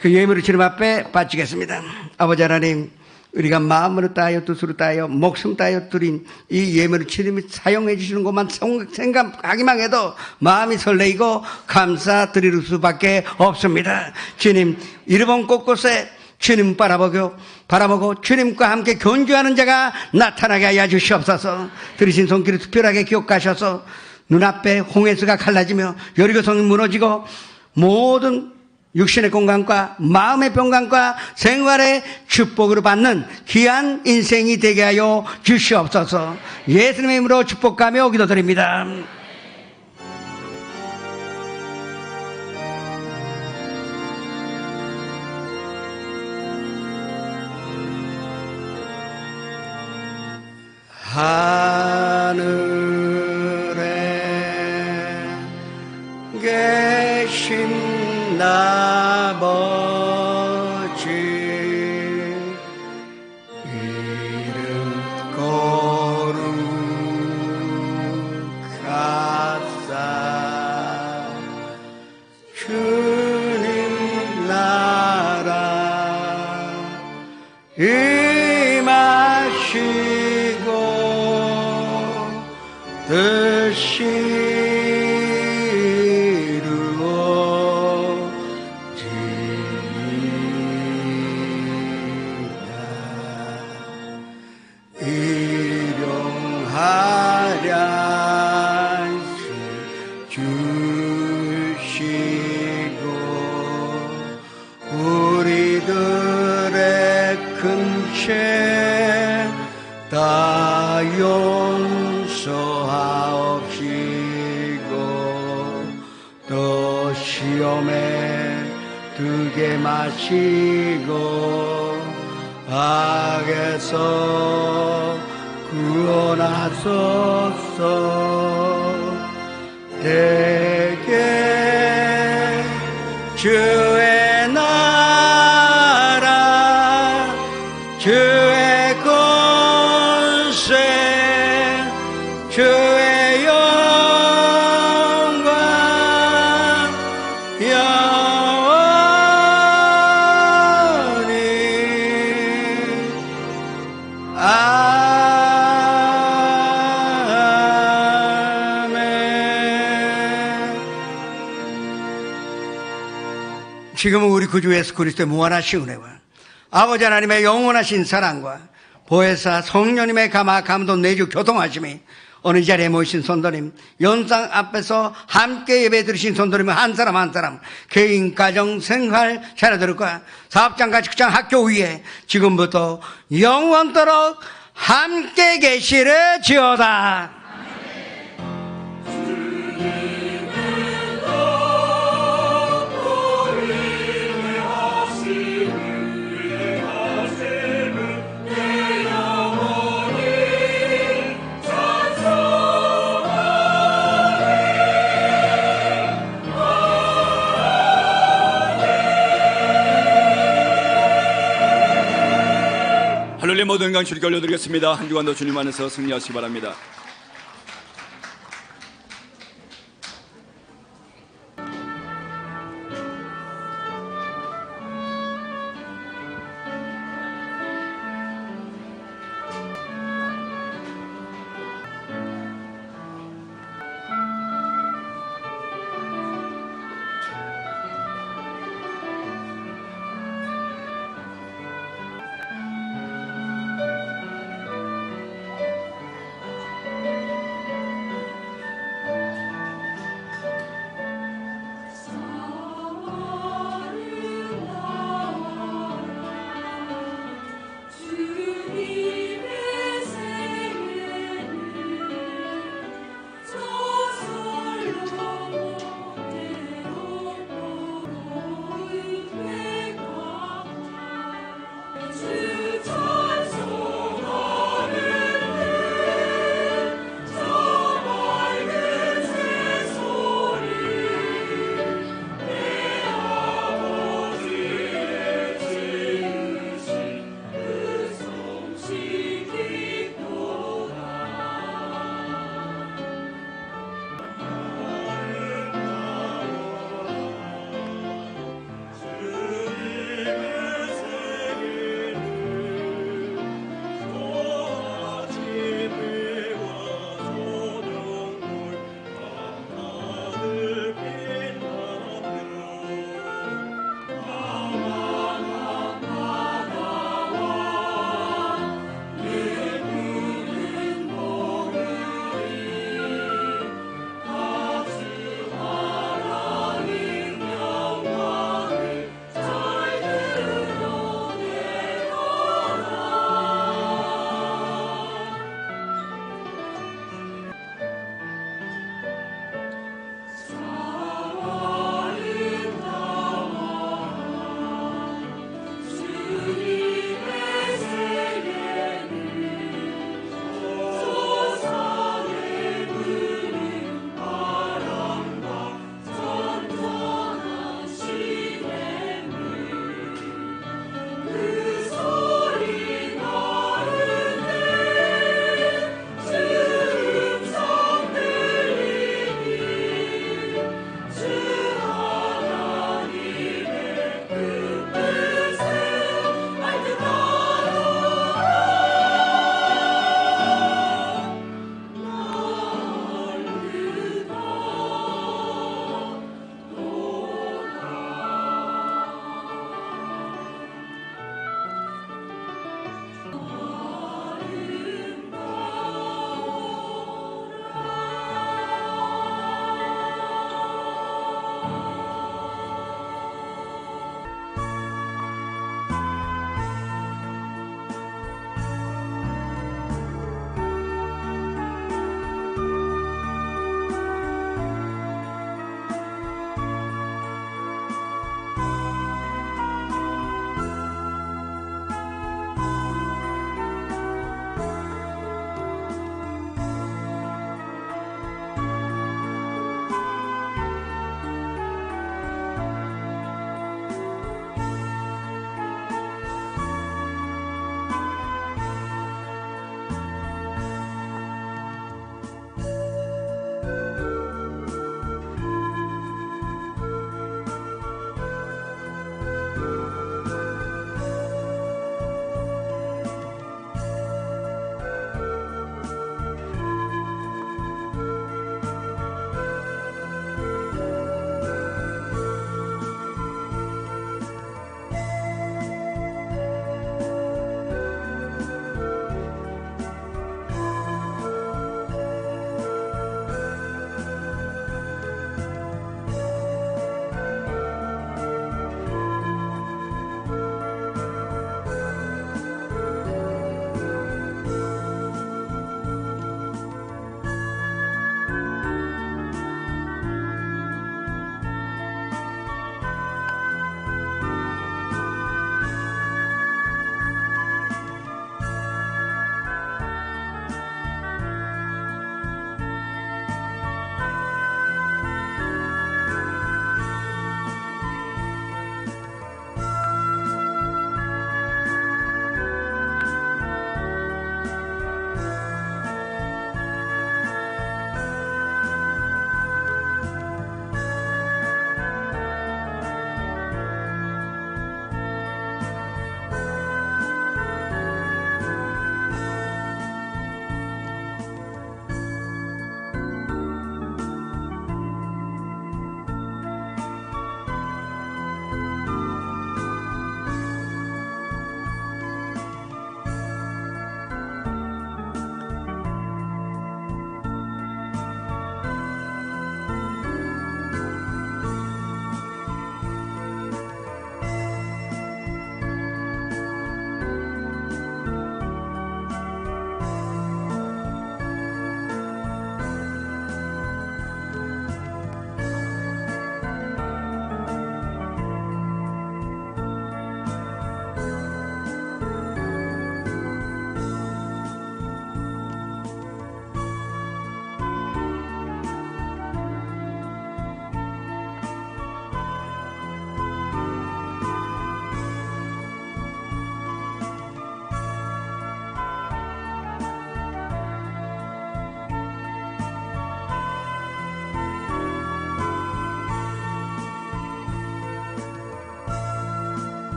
그 예물을 주님 앞에 바치겠습니다. 아버지 하나님, 우리가 마음으로 따여 뜻으로 따여 목숨 따여 드린 이 예물을 주님이 사용해 주시는 것만 생각하기만 해도 마음이 설레이고 감사드릴 수밖에 없습니다. 주님, 일본 곳곳에 주님 바라보고 주님과 함께 견주하는 자가 나타나게 하여 주시옵소서. 들으신 손길을 특별하게 기억하셔서 눈앞에 홍해수가 갈라지며 여리고성이 무너지고 모든 육신의 건강과 마음의 평강과 생활의 축복으로 받는 귀한 인생이 되게 하여 주시옵소서. 예수님의 이름으로 축복하며 기도드립니다. 하늘에 계신 아버지, 이름 거룩하사 주님 나라 임하시고 뜻이 다 용서하옵시고 또 시험에 들게 마시고 악에서 구원하소서. 대개 주의 나라 주의 권세 주의 영광 영원히 아멘. 지금은 우리 구주 예수 그리스도의 무한하신 은혜와 아버지 하나님의 영원하신 사랑과 보혜사 성령님의 감화 감동 내주 교통하심이 어느 자리에 모이신 성도님, 연상 앞에서 함께 예배 드리신 성도님 한 사람 한 사람 개인 가정 생활 자녀들과 사업장 가축장 학교 위에 지금부터 영원토록 함께 계시려지어다. 모든 영광 주님께 올려드리겠습니다. 한 주간도 주님 안에서 승리하시기 바랍니다.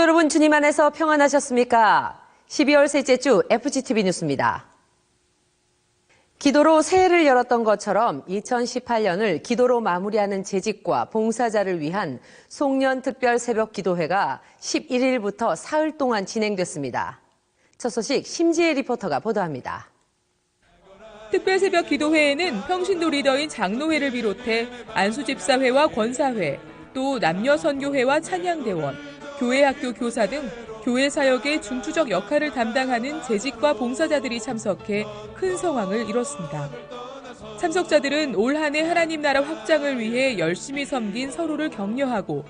여러분, 주님 안에서 평안하셨습니까? 12월 셋째 주 FGTV 뉴스입니다. 기도로 새해를 열었던 것처럼 2018년을 기도로 마무리하는 재직과 봉사자를 위한 송년 특별 새벽 기도회가 11일부터 사흘 동안 진행됐습니다. 첫 소식 심지혜 리포터가 보도합니다. 특별 새벽 기도회에는 평신도 리더인 장로회를 비롯해 안수집사회와 권사회, 또 남녀선교회와 찬양대원, 교회학교 교사 등 교회 사역의 중추적 역할을 담당하는 재직과 봉사자들이 참석해 큰 성황을 이뤘습니다. 참석자들은 올 한 해 하나님 나라 확장을 위해 열심히 섬긴 서로를 격려하고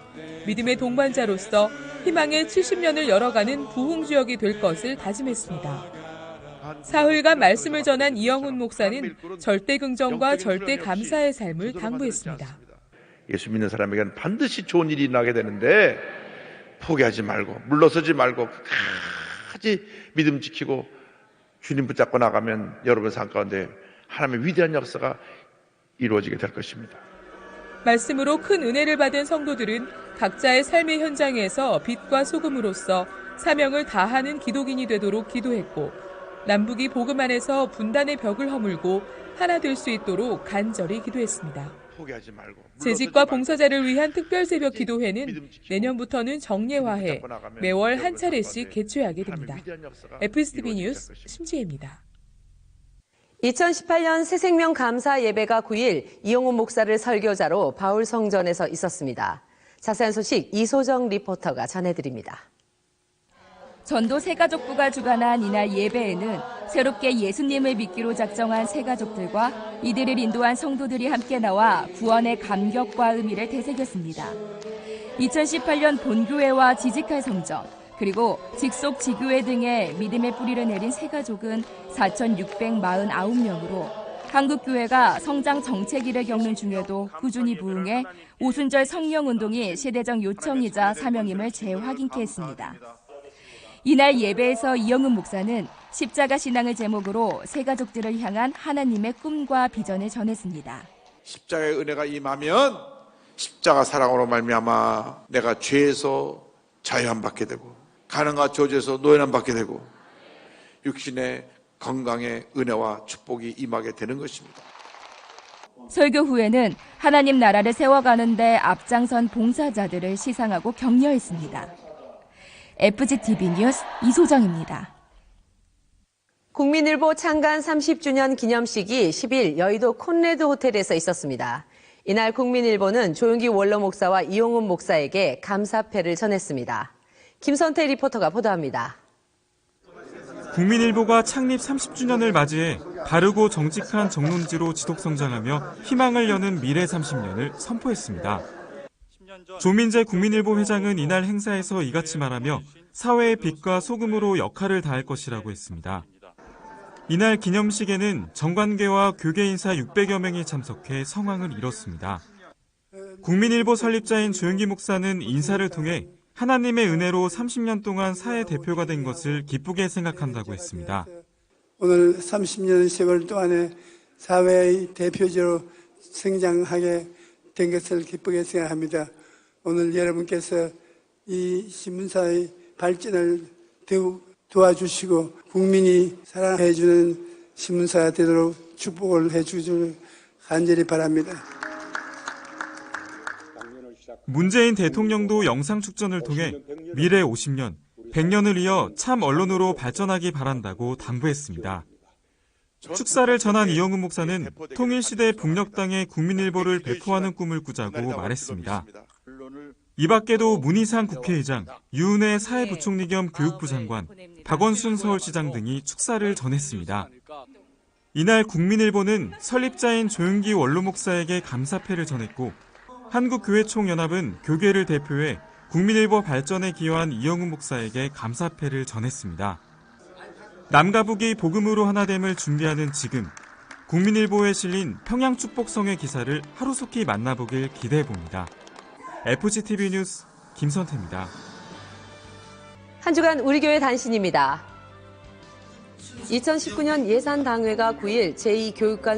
믿음의 동반자로서 희망의 70년을 열어가는 부흥주역이 될 것을 다짐했습니다. 사흘간 말씀을 전한 이영훈 목사는 절대 긍정과 절대 감사의 삶을 당부했습니다. 예수 믿는 사람에게는 반드시 좋은 일이 나게 되는데 포기하지 말고 물러서지 말고 끝까지 믿음 지키고 주님 붙잡고 나가면 여러분 삶 가운데 하나님의 위대한 역사가 이루어지게 될 것입니다. 말씀으로 큰 은혜를 받은 성도들은 각자의 삶의 현장에서 빛과 소금으로서 사명을 다하는 기독인이 되도록 기도했고 남북이 복음 안에서 분단의 벽을 허물고 하나 될 수 있도록 간절히 기도했습니다. 재직과 봉사자를 위한 특별 새벽 기도회는 내년부터는 정례화해 매월 한 차례씩 개최하게 됩니다. FGTV 뉴스 심지혜입니다. 2018년 새생명 감사 예배가 9일 이용훈 목사를 설교자로 바울 성전에서 있었습니다. 자세한 소식 이소정 리포터가 전해드립니다. 전도 새가족부가 주관한 이날 예배에는 새롭게 예수님을 믿기로 작정한 새가족들과 이들을 인도한 성도들이 함께 나와 구원의 감격과 의미를 되새겼습니다. 2018년 본교회와 지직할 성전, 그리고 직속 지교회 등의 믿음의 뿌리를 내린 새가족은 4,649명으로 한국교회가 성장 정체기를 겪는 중에도 꾸준히 부응해 오순절 성령운동이 시대적 요청이자 사명임을 재확인케 했습니다. 이날 예배에서 이영훈 목사는 십자가 신앙을 제목으로 새가족들을 향한 하나님의 꿈과 비전을 전했습니다. 십자가의 은혜가 임하면 십자가 사랑으로 말미암아 내가 죄에서 자유함받게 되고 가난과 저주에서 노예함받게 되고 육신의 건강의 은혜와 축복이 임하게 되는 것입니다. 설교 후에는 하나님 나라를 세워가는 데 앞장선 봉사자들을 시상하고 격려했습니다. FGTV 뉴스 이소정입니다. 국민일보 창간 30주년 기념식이 10일 여의도 콘레드 호텔에서 있었습니다. 이날 국민일보는 조용기 원로 목사와 이용훈 목사에게 감사패를 전했습니다. 김선태 리포터가 보도합니다. 국민일보가 창립 30주년을 맞이해 바르고 정직한 정론지로 지속성장하며 희망을 여는 미래 30년을 선포했습니다. 조민재 국민일보 회장은 이날 행사에서 이같이 말하며 사회의 빛과 소금으로 역할을 다할 것이라고 했습니다. 이날 기념식에는 정관계와 교계 인사 600여 명이 참석해 성황을 이뤘습니다. 국민일보 설립자인 조용기 목사는 인사를 통해 하나님의 은혜로 30년 동안 사회 대표가 된 것을 기쁘게 생각한다고 했습니다. 오늘 30년 세월 동안에 사회의 대표자로 성장하게 된 것을 기쁘게 생각합니다. 오늘 여러분께서 이 신문사의 발전을 더욱 도와주시고 국민이 사랑해주는 신문사가 되도록 축복을 해주시길 간절히 바랍니다. 문재인 대통령도 영상 축전을 통해 미래 50년, 100년을 이어 참 언론으로 발전하기 바란다고 당부했습니다. 축사를 전한 이영훈 목사는 통일시대 북녘 땅에 국민일보를 배포하는 꿈을 꾸자고 말했습니다. 이 밖에도 문희상 국회의장, 유은혜 사회부총리 겸 교육부 장관, 박원순 서울시장 등이 축사를 전했습니다. 이날 국민일보는 설립자인 조용기 원로 목사에게 감사패를 전했고 한국교회총연합은 교계를 대표해 국민일보 발전에 기여한 이영훈 목사에게 감사패를 전했습니다. 남과 북이 복음으로 하나됨을 준비하는 지금 국민일보에 실린 평양축복성의 기사를 하루속히 만나보길 기대해봅니다. FGTV 뉴스 김선태입니다. 한 주간 우리 교회 단신입니다. 2019년 예산당회가 9일 제2교육관